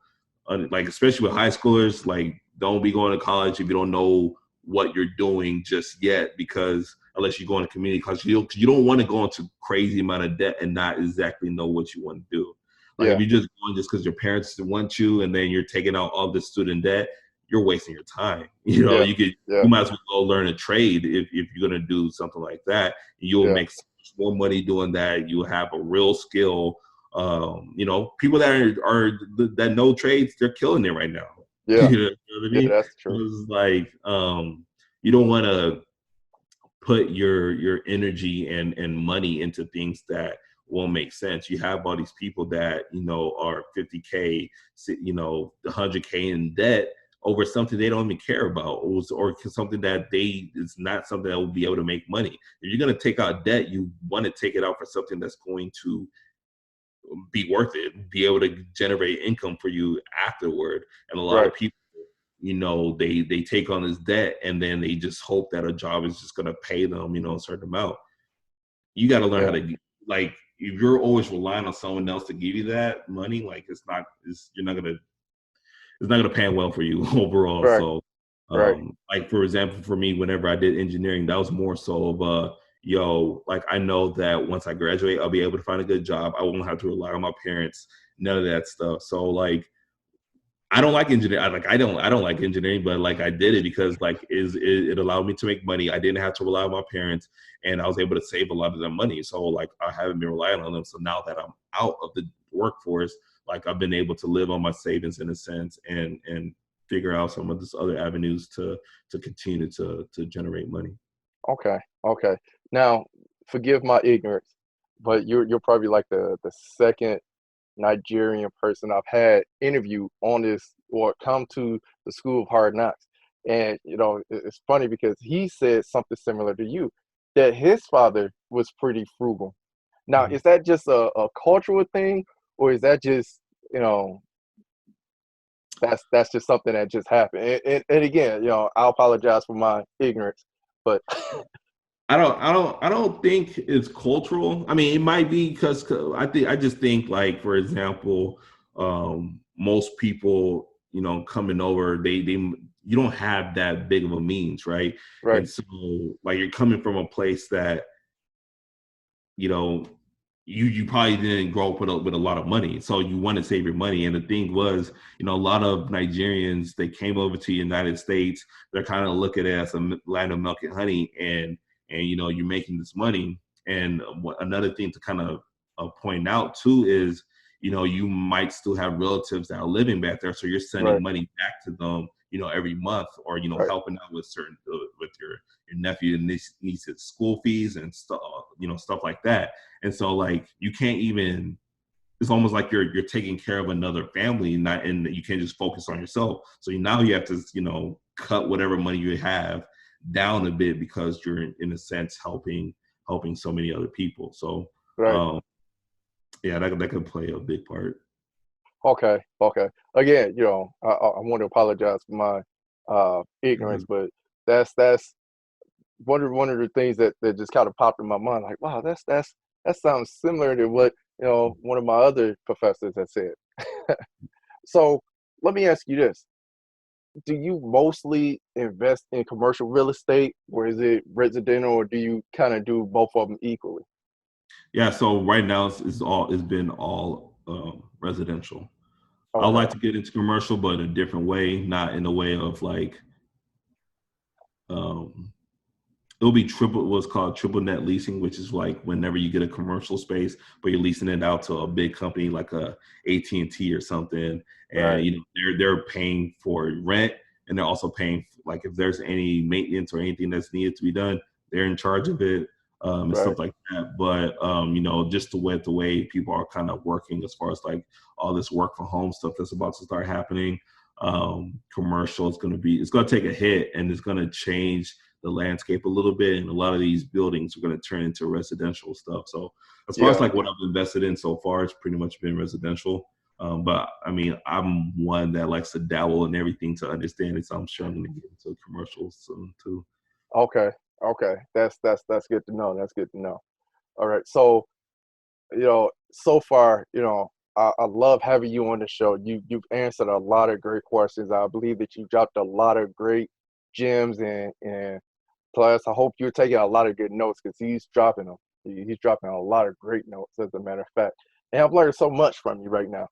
like especially with high schoolers, like don't be going to college if you don't know what you're doing just yet, because unless you go into community college, you don't want to go into crazy amount of debt and not exactly know what you want to do. Like if Yeah. you're just going just because your parents want you and then you're taking out all this student debt, you're wasting your time. You know, Yeah. you Yeah. might as well go learn a trade if you're gonna do something like that. You'll Yeah. make so much more money doing that. You have a real skill. You know, people that are that know trades, they're killing it right now. Yeah. You know what I Yeah. mean? That's So true. it's like you don't want to put your energy and money into things that won't make sense. You have all these people that, you know, are 50K, you know, 100K in debt over something they don't even care about, or something that is not something that will be able to make money. If you're going to take out debt, you want to take it out for something that's going to be worth it, be able to generate income for you afterward. And a lot Right. of people, you know, they take on this debt and then they just hope that a job is just going to pay them, you know, a certain amount. You got to learn how Yeah. to, like, if you're always relying on someone else to give you that money, like you're not gonna, it's not gonna pan well for you overall. Right. So Right. like for example, for me, whenever I did engineering, that was more so of yo, like I know that once I graduate, I'll be able to find a good job. I won't have to rely on my parents, none of that stuff. So like I don't like engineering. I don't like engineering, but like I did it because like it allowed me to make money. I didn't have to rely on my parents, and I was able to save a lot of their money. So like I haven't been relying on them. So now that I'm out of the workforce, like I've been able to live on my savings in a sense, and figure out some of these other avenues to continue to generate money. Okay. Okay. Now, forgive my ignorance, but you're probably like the second Nigerian person I've had interview on this or come to the School of Hard Knocks. And it's funny because he said something similar to you, that his father was pretty frugal. Now, Mhm. is that just a cultural thing, or is that just, you know, that's just something that just happened? And again, I apologize for my ignorance, but I don't think it's cultural. I mean, it might be because I just think like, for example, most people, you know, coming over, they you don't have that big of a means, right? right, And so like you're coming from a place that, you know, you probably didn't grow up with a lot of money, so you want to save your money. And the thing was, you know, a lot of Nigerians, they came over to the United States, they're kind of looking at it as a land of milk and honey, and you know, you're making this money. And another thing to kind of point out too is, you know, you might still have relatives that are living back there, so you're sending right, money back to them, you know, every month, or you know, right, helping out with certain with your nephew and niece's school fees and stuff, you know, stuff like that. And so like you can't even, it's almost like you're taking care of another family, not, and you can't just focus on yourself. So now you have to, you know, cut whatever money you have down a bit because you're in a sense helping so many other people. So right. um yeah, that could play a big part. Okay, okay. Again, I want to apologize for my ignorance, Mhm. but that's one of the things that just kind of popped in my mind. Like, wow, that sounds similar to what one of my other professors had said. So let me ask you this: do you mostly invest in commercial real estate, or is it residential, or do you kind of do both of them equally? Yeah, so right now it's been all residential. I would Okay, like to get into commercial, but in a different way, not in a way of like it'll be triple what's called triple net leasing, which is like whenever you get a commercial space, but you're leasing it out to a big company like a AT&T or something, and Right. they're paying for rent, and they're also paying like if there's any maintenance or anything that's needed to be done, they're in charge of it, and Right. stuff like that. But just the way people are kind of working as far as like all this work from home stuff that's about to start happening, commercial is going to take a hit, and it's going to change the landscape a little bit, and a lot of these buildings are going to turn into residential stuff. So as far as Yeah. like what I've invested in so far, it's pretty much been residential. But I mean, I'm one that likes to dabble in everything to understand it, so I'm sure I'm going to get into commercials soon too. Okay. Okay. That's good to know. That's good to know. All right. So, so far, I love having you on the show. You've answered a lot of great questions. I believe that you dropped a lot of great gems, and plus, I hope you're taking a lot of good notes because he's dropping them. He's dropping a lot of great notes, as a matter of fact. And I've learned so much from you right now.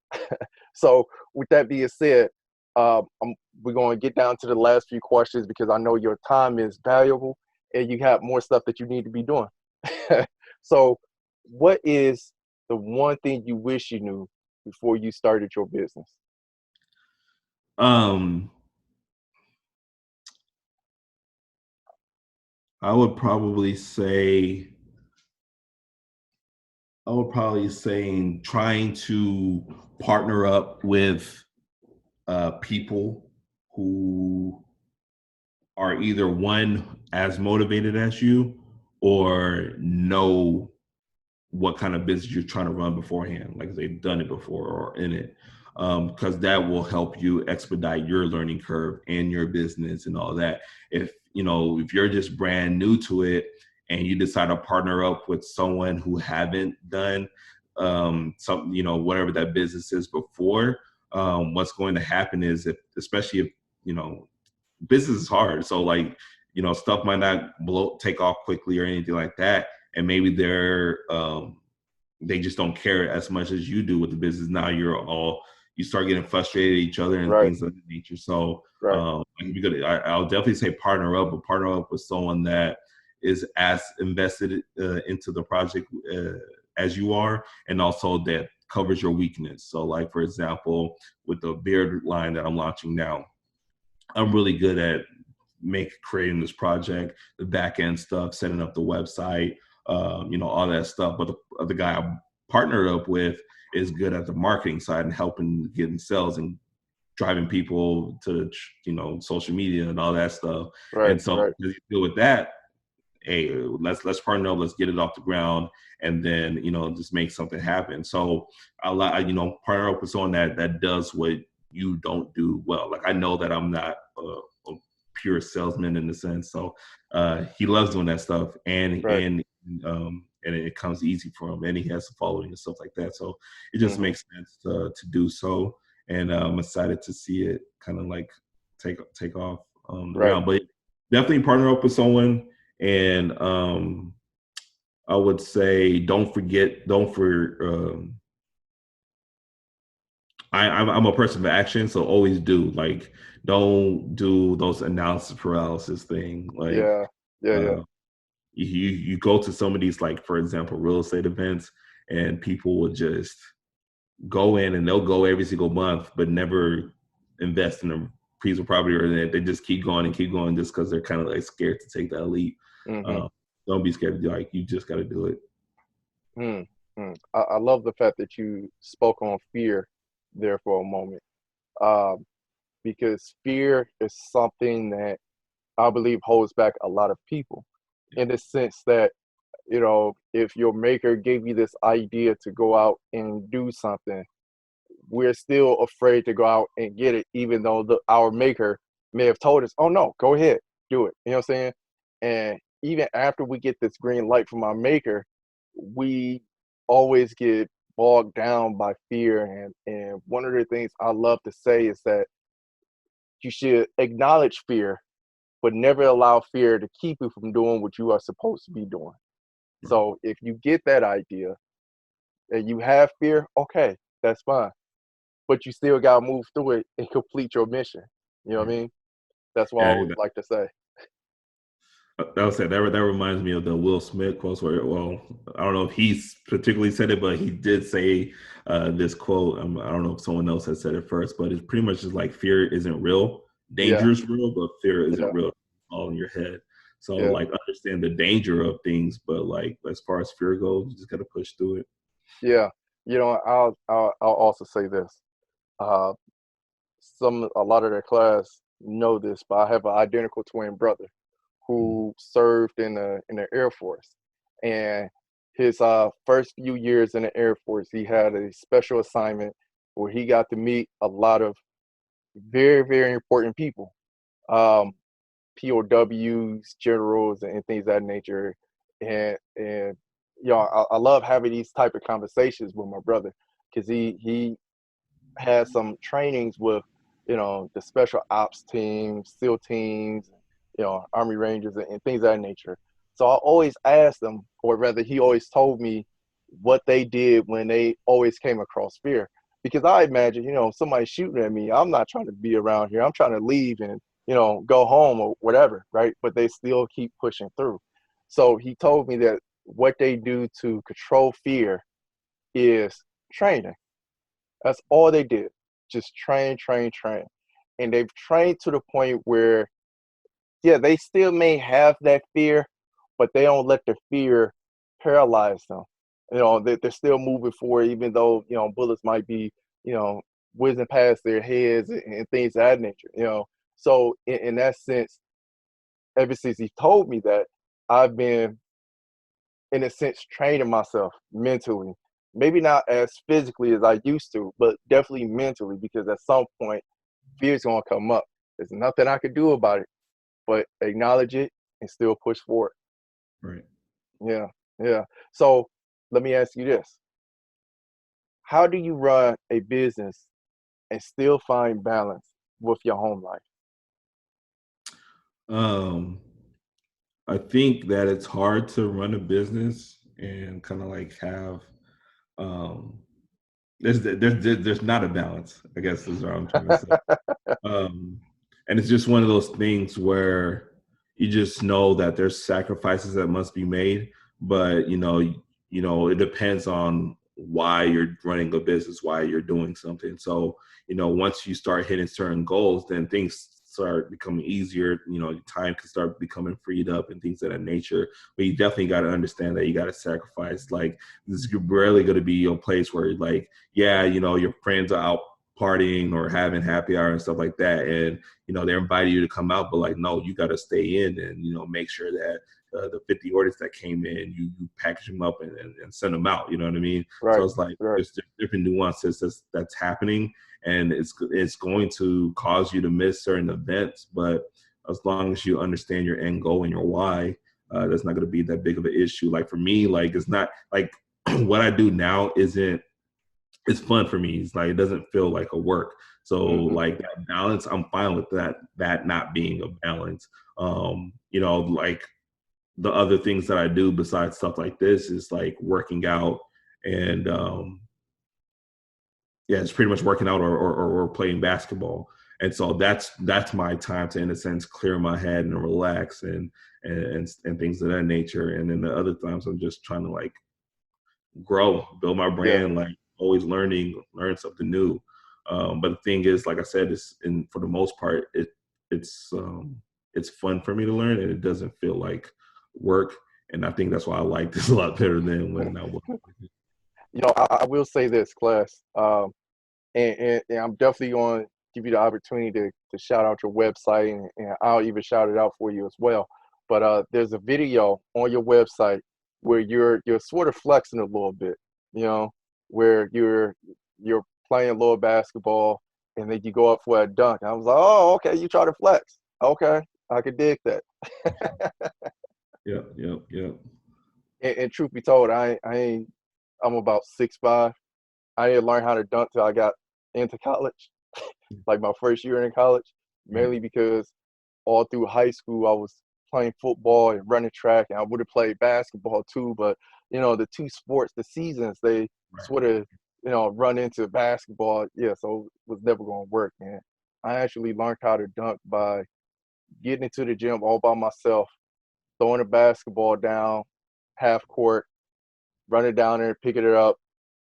So, with that being said, we're going to get down to the last few questions because I know your time is valuable and you have more stuff that you need to be doing. So, what is the one thing you wish you knew before you started your business? Um, I would probably say trying to partner up with people who are either one as motivated as you or know what kind of business you're trying to run beforehand, like they've done it before or in it, because that will help you expedite your learning curve and your business and all that. If you're just brand new to it and you decide to partner up with someone who haven't done something, whatever that business is before, what's going to happen is especially if you know business is hard. So like, stuff might not take off quickly or anything like that. And maybe they just don't care as much as you do with the business. Now you start getting frustrated at each other and Right. things of that nature. So Right. I'll definitely say partner up, but partner up with someone that is as invested into the project as you are, and also that covers your weakness. So like, for example, with the beard line that I'm launching now, I'm really good at creating this project, the back end stuff, setting up the website, all that stuff. But the guy I partnered up with is good at the marketing side and helping getting sales and driving people to social media and all that stuff. Right. And so Right. to deal with that, hey, let's partner up, let's get it off the ground, and then just make something happen. So partner up with someone that does what you don't do well. Like I know that I'm not a pure salesman in the sense, so he loves doing that stuff, and Right. it comes easy for him, and he has a following and stuff like that. So it just Hmm. makes sense to do so, and I'm excited to see it kind of like take off the Right. ground. But definitely partner up with someone. And I would say I'm a person of action, so always don't do those analysis paralysis thing. Like Yeah. Yeah. Yeah. uh, you go to some of these, like for example, real estate events, and people will just go in and they'll go every single month, but never invest in a piece of property, or they just keep going and keep going just because they're kind of like scared to take that leap. Hmm. Uh, don't be scared to do, like, you just got to do it. Mm, I love the fact that you spoke on fear there for a moment, um, because fear is something that I believe holds back a lot of people in the sense that, if your maker gave you this idea to go out and do something, we're still afraid to go out and get it, even though our maker may have told us, oh no, go ahead, do it. You know what I'm saying? And even after we get this green light from our maker, we always get bogged down by fear. And one of the things I love to say is that you should acknowledge fear, but never allow fear to keep you from doing what you are supposed to be doing. So if you get that idea and you have fear, okay, that's fine, but you still got to move through it and complete your mission. You know what I mean? That's what I Yeah, always like to say. That was that. That reminds me of the Will Smith quote. Where, well, I don't know if he particularly said it, but he did say this quote. I don't know if someone else has said it first, but it's pretty much just like fear isn't real, Yeah, danger is real, but fear isn't yeah, real. It's all in your head. So yeah, like understand the danger of things, but like as far as fear goes, you just got to push through it. yeah. You know, I'll also say this. Uh, a lot of their class know this, but I have an identical twin brother Mm. who served in the Air Force, and his first few years in the Air Force, he had a special assignment where he got to meet a lot of very important people, um, POWs, generals, and things of that nature. And you know, I love having these type of conversations with my brother because he had some trainings with, you know, the special ops teams, SEAL teams, you know, Army Rangers, and things of that nature. So I always asked them, or rather, he always told me what they did when they always came across fear. Because I imagine, you know, somebody shooting at me, I'm not trying to be around here. I'm trying to leave and, you know, go home or whatever, right? But they still keep pushing through. So he told me that what they do to control fear is training. That's all they did. Just train. And they've trained to the point where, yeah, they still may have that fear, but they don't let the fear paralyze them. You know, they're still moving forward, even though, you know, bullets might be, you know, whizzing past their heads and things of that nature, you know. So in that sense, ever since he told me that, I've been, in a sense, training myself mentally. Maybe not as physically as I used to, but definitely mentally, because at some point, fear's gonna come up. There's nothing I could do about it, but acknowledge it and still push forward. Right. Yeah, yeah. So let me ask you this: how do you run a business and still find balance with your home life? Um, I think that it's hard to run a business and kind of like have um there's not a balance, I guess is what I'm trying to say. Um, and it's just one of those things where you just know that there's sacrifices that must be made, but it depends on why you're running a business, why you're doing something. So, once you start hitting certain goals, then things start becoming easier. Time can start becoming freed up and things of that nature. But you definitely got to understand that you got to sacrifice. Like, this is rarely going to be a place where, like, yeah, your friends are out partying or having happy hour and stuff like that, and they're inviting you to come out, but like, no, you got to stay in and make sure that the 50 orders that came in, you package them up and send them out. You know what I mean? So Right, it's like right. there's different nuances that's happening, and it's going to cause you to miss certain events, but as long as you understand your end goal and your why, that's not going to be that big of an issue. Like for me, like it's not like what I do now isn't, it's fun for me. It's like it doesn't feel like a work. So Hmm. like that balance, I'm fine with that not being a balance. Like the other things that I do besides stuff like this is like working out and yeah, it's pretty much working out or playing basketball. And so that's my time to, in a sense, clear my head and relax and things of that nature. And then the other times I'm just trying to like grow, build my Yeah, brand, like always learn something new. But the thing is, like I said, for the most part, it's fun for me to learn, and it doesn't feel like work. And I think that's why I like this a lot better than when I was. you know, I will say this, class, and I'm definitely going to give you the opportunity to shout out your website, and I'll even shout it out for you as well. But there's a video on your website where you're sort of flexing a little bit, you know, where you're playing a little basketball and then you go up for a dunk. I was like, oh, okay, you try to flex. Okay, I could dig that. Yeah. And truth be told, I ain't I'm about 6'5". I didn't learn how to dunk till I got into college, like my first year in college, Right, mainly because all through high school I was playing football and running track, and I would have played basketball too. But you know, the two sports, the seasons, they right. sort of, you know, run into basketball. Yeah, so it was never going to work, man. I actually learned how to dunk by getting into the gym all by myself, throwing a basketball down half court, running down there, picking it up,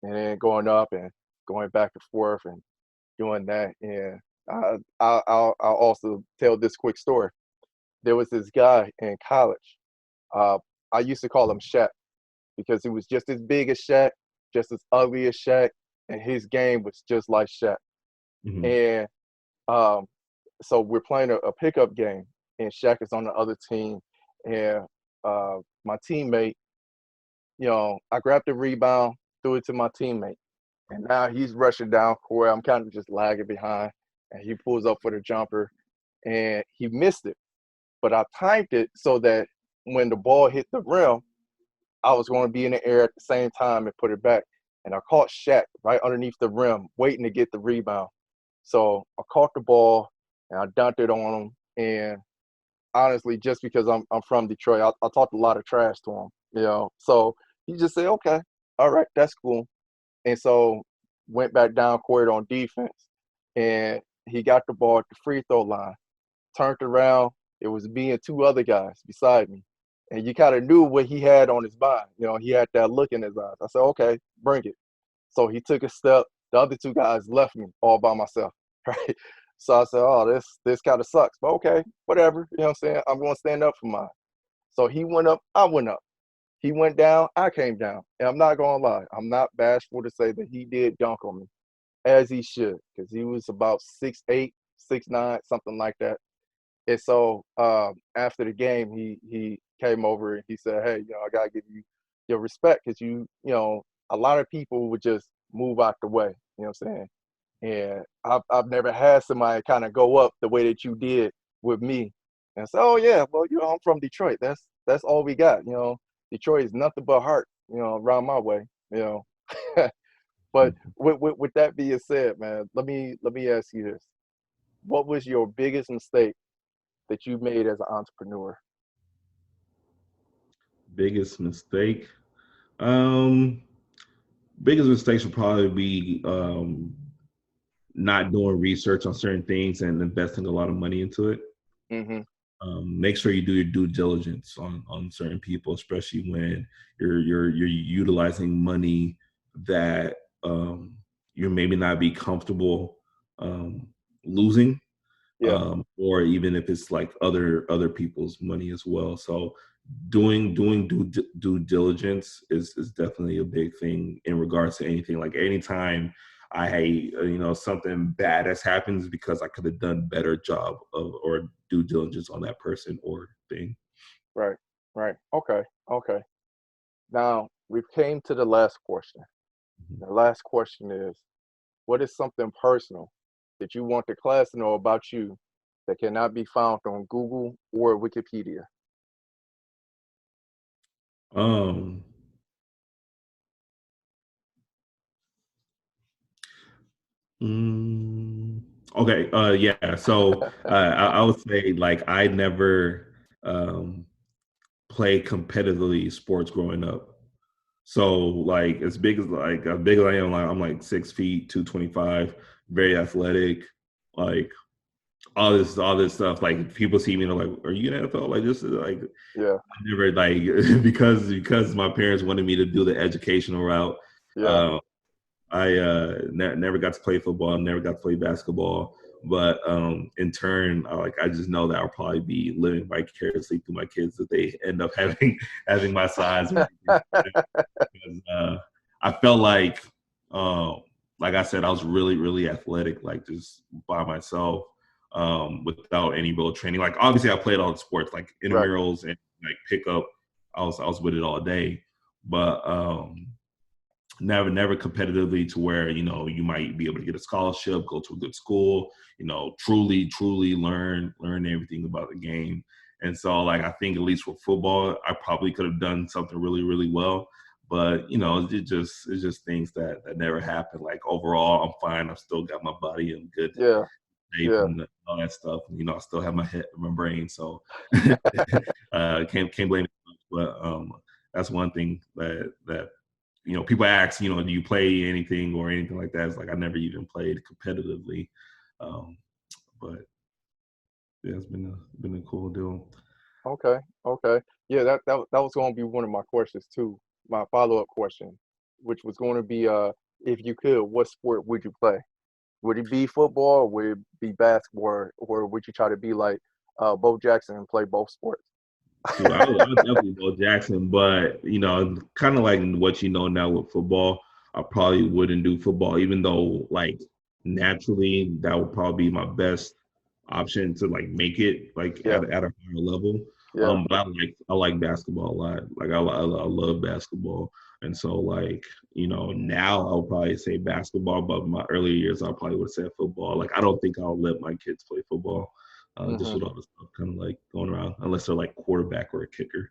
and then going up and going back and forth and doing that. And I'll also tell this quick story. There was this guy in college. Uh, I used to call him Shaq because he was just as big as Shaq, just as ugly as Shaq, and his game was just like Shaq. Hmm. And um, so we're playing a pickup game, and Shaq is on the other team, and my teammate, I grabbed the rebound, threw it to my teammate, and now he's rushing down court. I'm kind of just lagging behind, and he pulls up for the jumper, and he missed it. But I timed it so that when the ball hit the rim, I was going to be in the air at the same time and put it back. And I caught Shaq right underneath the rim, waiting to get the rebound. So I caught the ball and I dunked it on him. And honestly, just because I'm from Detroit, I talked a lot of trash to him. So he just said, okay, all right, that's cool. And so went back down court on defense, and he got the ball at the free throw line, turned around. It was me and two other guys beside me. And you kind of knew what he had on his mind. He had that look in his eyes. I said, okay, bring it. So he took a step. The other two guys left me all by myself, right? So I said, oh, this kind of sucks. But okay, whatever. You know what I'm saying? I'm going to stand up for mine. So he went up, I went up. He went down, I came down. And I'm not going to lie. I'm not bashful to say that he did dunk on me, as he should, because he was about 6'8", 6'9", something like that. And so after the game, he came over and he said, "Hey, I gotta give you your respect because a lot of people would just move out the way. You know what I'm saying? And I've never had somebody kind of go up the way that you did with me." And so, oh yeah, well, I'm from Detroit. That's all we got. Detroit is nothing but heart. Around my way. You know. But with that being said, man, let me ask you this: what was your biggest mistake that you made as an entrepreneur? Biggest mistake. Um, Biggest mistakes would probably be not doing research on certain things and investing a lot of money into it. Hmm. Make sure you do your due diligence on certain people, especially when you're utilizing money that you maybe not be comfortable um, losing, Yeah, or even if it's like other people's money as well. So doing due diligence is definitely a big thing in regards to anything. Like anytime I hate something bad has happened because I could have done better job of or due diligence on that person or thing. right, right. Okay, okay. Now we've came to the last question. The last question is, what is something personal that you want the class to know about you that cannot be found on Google or Wikipedia? Um, mm, okay. Yeah. So I would say like I never um, played competitively sports growing up. So like as big as I am, like I'm like 6 feet, 225, very athletic, like all this stuff. Like people see me and they're like, "Are you in NFL?" Like this is like Yeah, I never like because my parents wanted me to do the educational route. yeah, Uh, I never got to play football, never got to play basketball. But in turn, I just know that I'll probably be living vicariously through my kids if they end up having my size. Because I felt like I said, I was really, really athletic, like just by myself, without any real training. Like obviously, I played all the sports, like right. intramurals and like pickup. I was with it all day, but never competitively to where you might be able to get a scholarship, go to a good school, truly learn everything about the game. And so like I think at least with football I probably could have done something really really well, but it's just things that never happened. Like overall I'm fine, I've still got my body in good Yeah, shape yeah. and all that stuff. I still have my head, my brain, so can't blame it. But that's one thing that people ask, do you play anything or anything like that? It's like I never even played competitively, um, but yeah, it's been a cool deal. Okay, okay. yeah, that was going to be one of my questions too. My follow-up question, which was going to be, if you could, what sport would you play? Would it be football, or would it be basketball, or would you try to be like Bo Jackson and play both sports? Shoot, I would definitely go Jackson, but kind of like what you know now with football, I probably wouldn't do football, even though like naturally that would probably be my best option to like make it like Yeah, at a higher level. yeah. But I like basketball a lot. Like I love basketball, and so like now I would probably say basketball, but my earlier years I probably would say football. Like I don't think I'll let my kids play football just Hmm. with all the stuff kind of like going around, unless they're like quarterback or a kicker.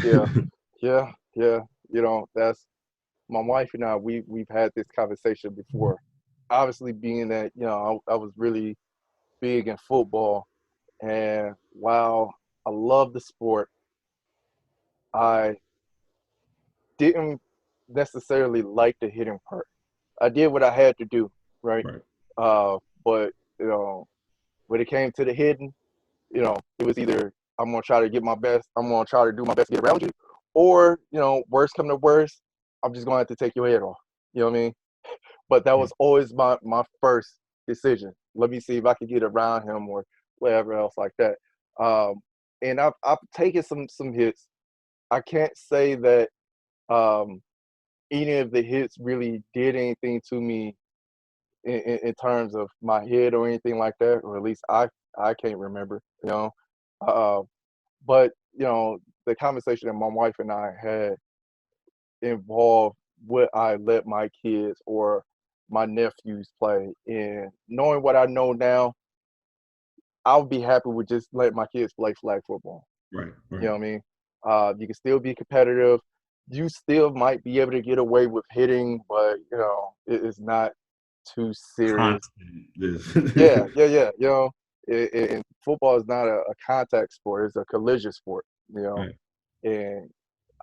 Yeah, yeah, yeah. That's my wife and I. We've had this conversation before. Obviously, being that I was really big in football, and while I love the sport, I didn't necessarily like the hitting part. I did what I had to do, right? Right. But you know, when it came to the hitting, it was either I'm gonna try to get my best, I'm gonna try to do my best to get around you, or worst come to worst, I'm just gonna have to take your head off. You know what I mean? But that Right. was always my first decision. Let me see if I could get around him or whatever else like that. Um, and I've taken some hits. I can't say that um, any of the hits really did anything to me in terms of my head or anything like that, or at least I can't remember. Uh, but the conversation that my wife and I had involved what I let my kids or my nephews play. And knowing what I know now, I would be happy with just letting my kids play flag football. Right. You Right. know what I mean? You can still be competitive. You still might be able to get away with hitting, but it's not too serious. Constant. This. Yeah, yeah, yeah. And football is not a contact sport; it's a collision sport. You know, Right. and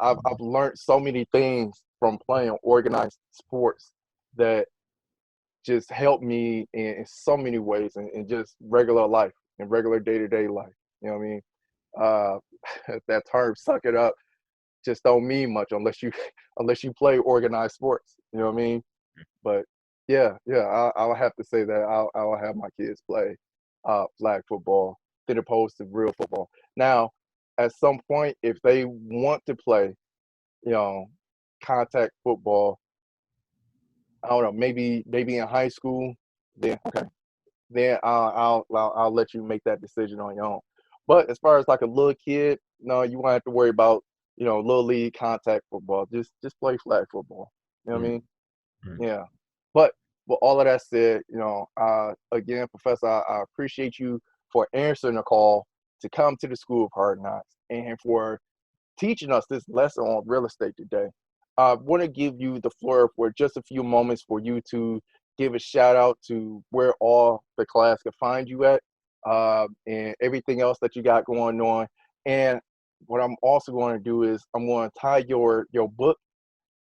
I've learned so many things from playing organized sports that just helped me in so many ways in just regular life, in regular day-to-day life. You know what I mean? That term "suck it up" just don't mean much unless you unless you play organized sports. You know what I mean? But yeah, yeah, I'll have to say that I'll have my kids play flag football than opposed to real football. Now, at some point, if they want to play, you know, contact football, I don't know, maybe in high school, then okay, then I'll let you make that decision on your own. But as far as like a little kid, no, you won't have to worry about little league contact football. Just play flag football. You know what I Right. mean? Right. Yeah. But with all of that said, again, Professor, I appreciate you for answering the call to come to the School of Hard Knocks and for teaching us this lesson on real estate today. I want to give you the floor for just a few moments for you to give a shout out to where all the class can find you at, and everything else that you got going on. And what I'm also going to do is I'm going to tie your book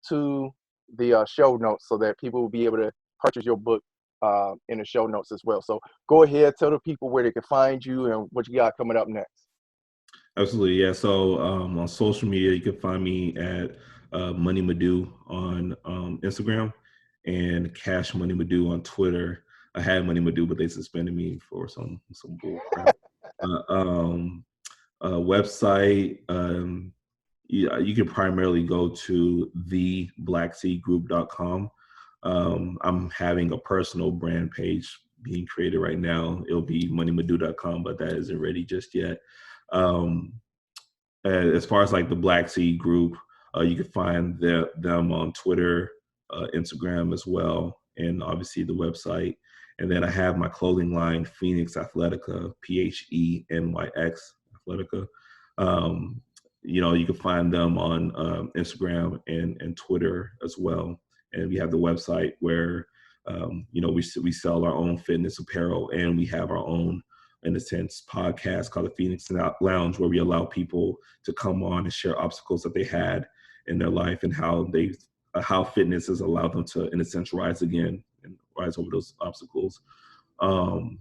to the show notes so that people will be able to purchase your book in the show notes as well. So go ahead, tell the people where they can find you and what you got coming up next. Absolutely. Yeah. So on social media, you can find me at Money Madu on Instagram and Cash Money Madu on Twitter. I had Money Madu, but they suspended me for some bull crap. Uh, um, Website. You can primarily go to theblackseagroup.com. I'm having a personal brand page being created right now. It'll be moneymadu.com, but that isn't ready just yet. Um, as far as like the Black Seed Group, you can find them on Twitter, Instagram as well, and obviously the website. And then I have my clothing line, Phoenix Athletica, PHENYX Athletica. Um, you can find them on Instagram and Twitter as well. And we have the website where we sell our own fitness apparel, and we have our own, in a sense, podcast called the Phoenix Lounge, where we allow people to come on and share obstacles that they had in their life and how fitness has allowed them to, in a sense, rise again and rise over those obstacles. Um,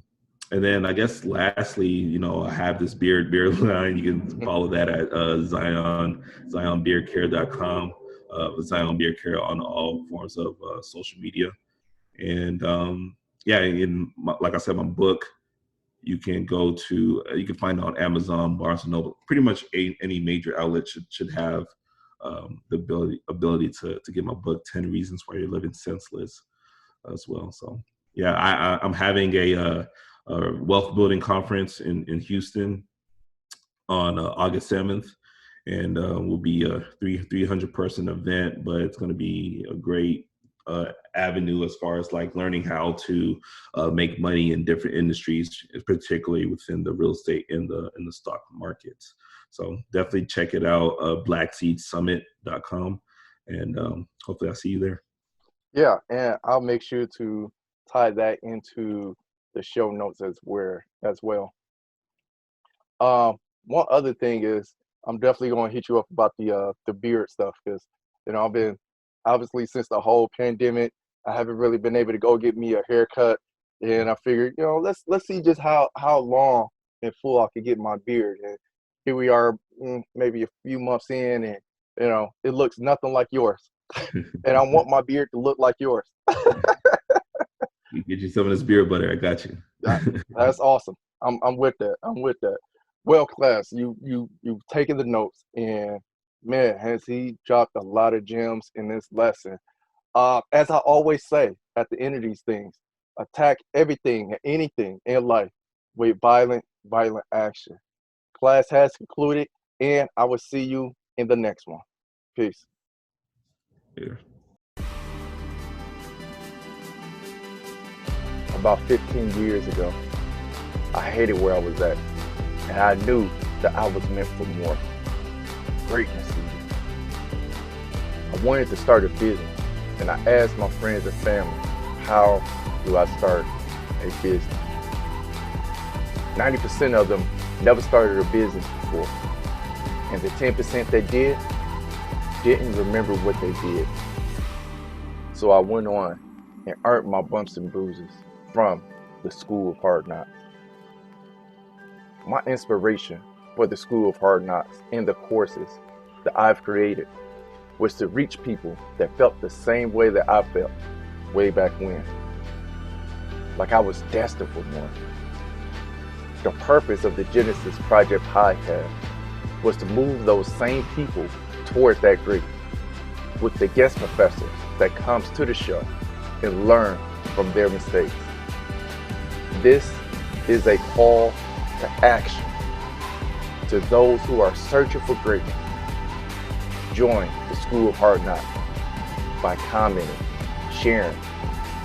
And then I guess lastly, I have this beard line. You can follow that at zionbeardcare.com, Zion Beard Care on all forms of social media. And like I said, my book, you can you can find it on Amazon, Barnes and Noble. Pretty much any major outlet should have the ability to get my book, 10 Reasons Why You're Living Senseless, as well. So yeah, I'm having a wealth building conference in Houston on August 7th, and will be a 300 person event, but it's going to be a great avenue as far as like learning how to make money in different industries, particularly within the real estate and the stock markets. So definitely check it out, blackseedsummit.com, and hopefully I'll see you there. Yeah, and I'll make sure to tie that into the show notes as well. One other thing is I'm definitely going to hit you up about the beard stuff, because I've been, obviously, since the whole pandemic, I haven't really been able to go get me a haircut, and I figured, let's see just how long and full I could get my beard. And here we are, maybe a few months in, and it looks nothing like yours. And I want my beard to look like yours. You get you some of this beard butter. I got you. That's awesome. I'm with that. I'm with that. Well, class, you've taken the notes, and man, has he dropped a lot of gems in this lesson. As I always say at the end of these things, attack everything and anything in life with violent action. Class has concluded, and I will see you in the next one. Peace. Yeah. About 15 years ago, I hated where I was at, and I knew that I was meant for more. Greatness even. I wanted to start a business, and I asked my friends and family, how do I start a business? 90% of them never started a business before, and the 10% that didn't remember what they did. So I went on and earned my bumps and bruises from the School of Hard Knocks. My inspiration for the School of Hard Knocks and the courses that I've created was to reach people that felt the same way that I felt way back when. Like I was destined for more. The purpose of the Genesis Project podcast was to move those same people towards that great, with the guest professors that comes to the show and learn from their mistakes. This is a call to action to those who are searching for greatness. Join the School of Hard Knocks by commenting, sharing,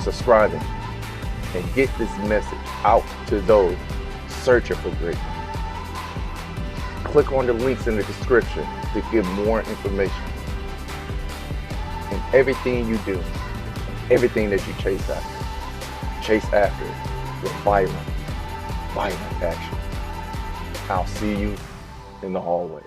subscribing, and get this message out to those searching for greatness. Click on the links in the description to get more information. And everything you do, everything that you chase after with violent action. I'll see you in the hallway.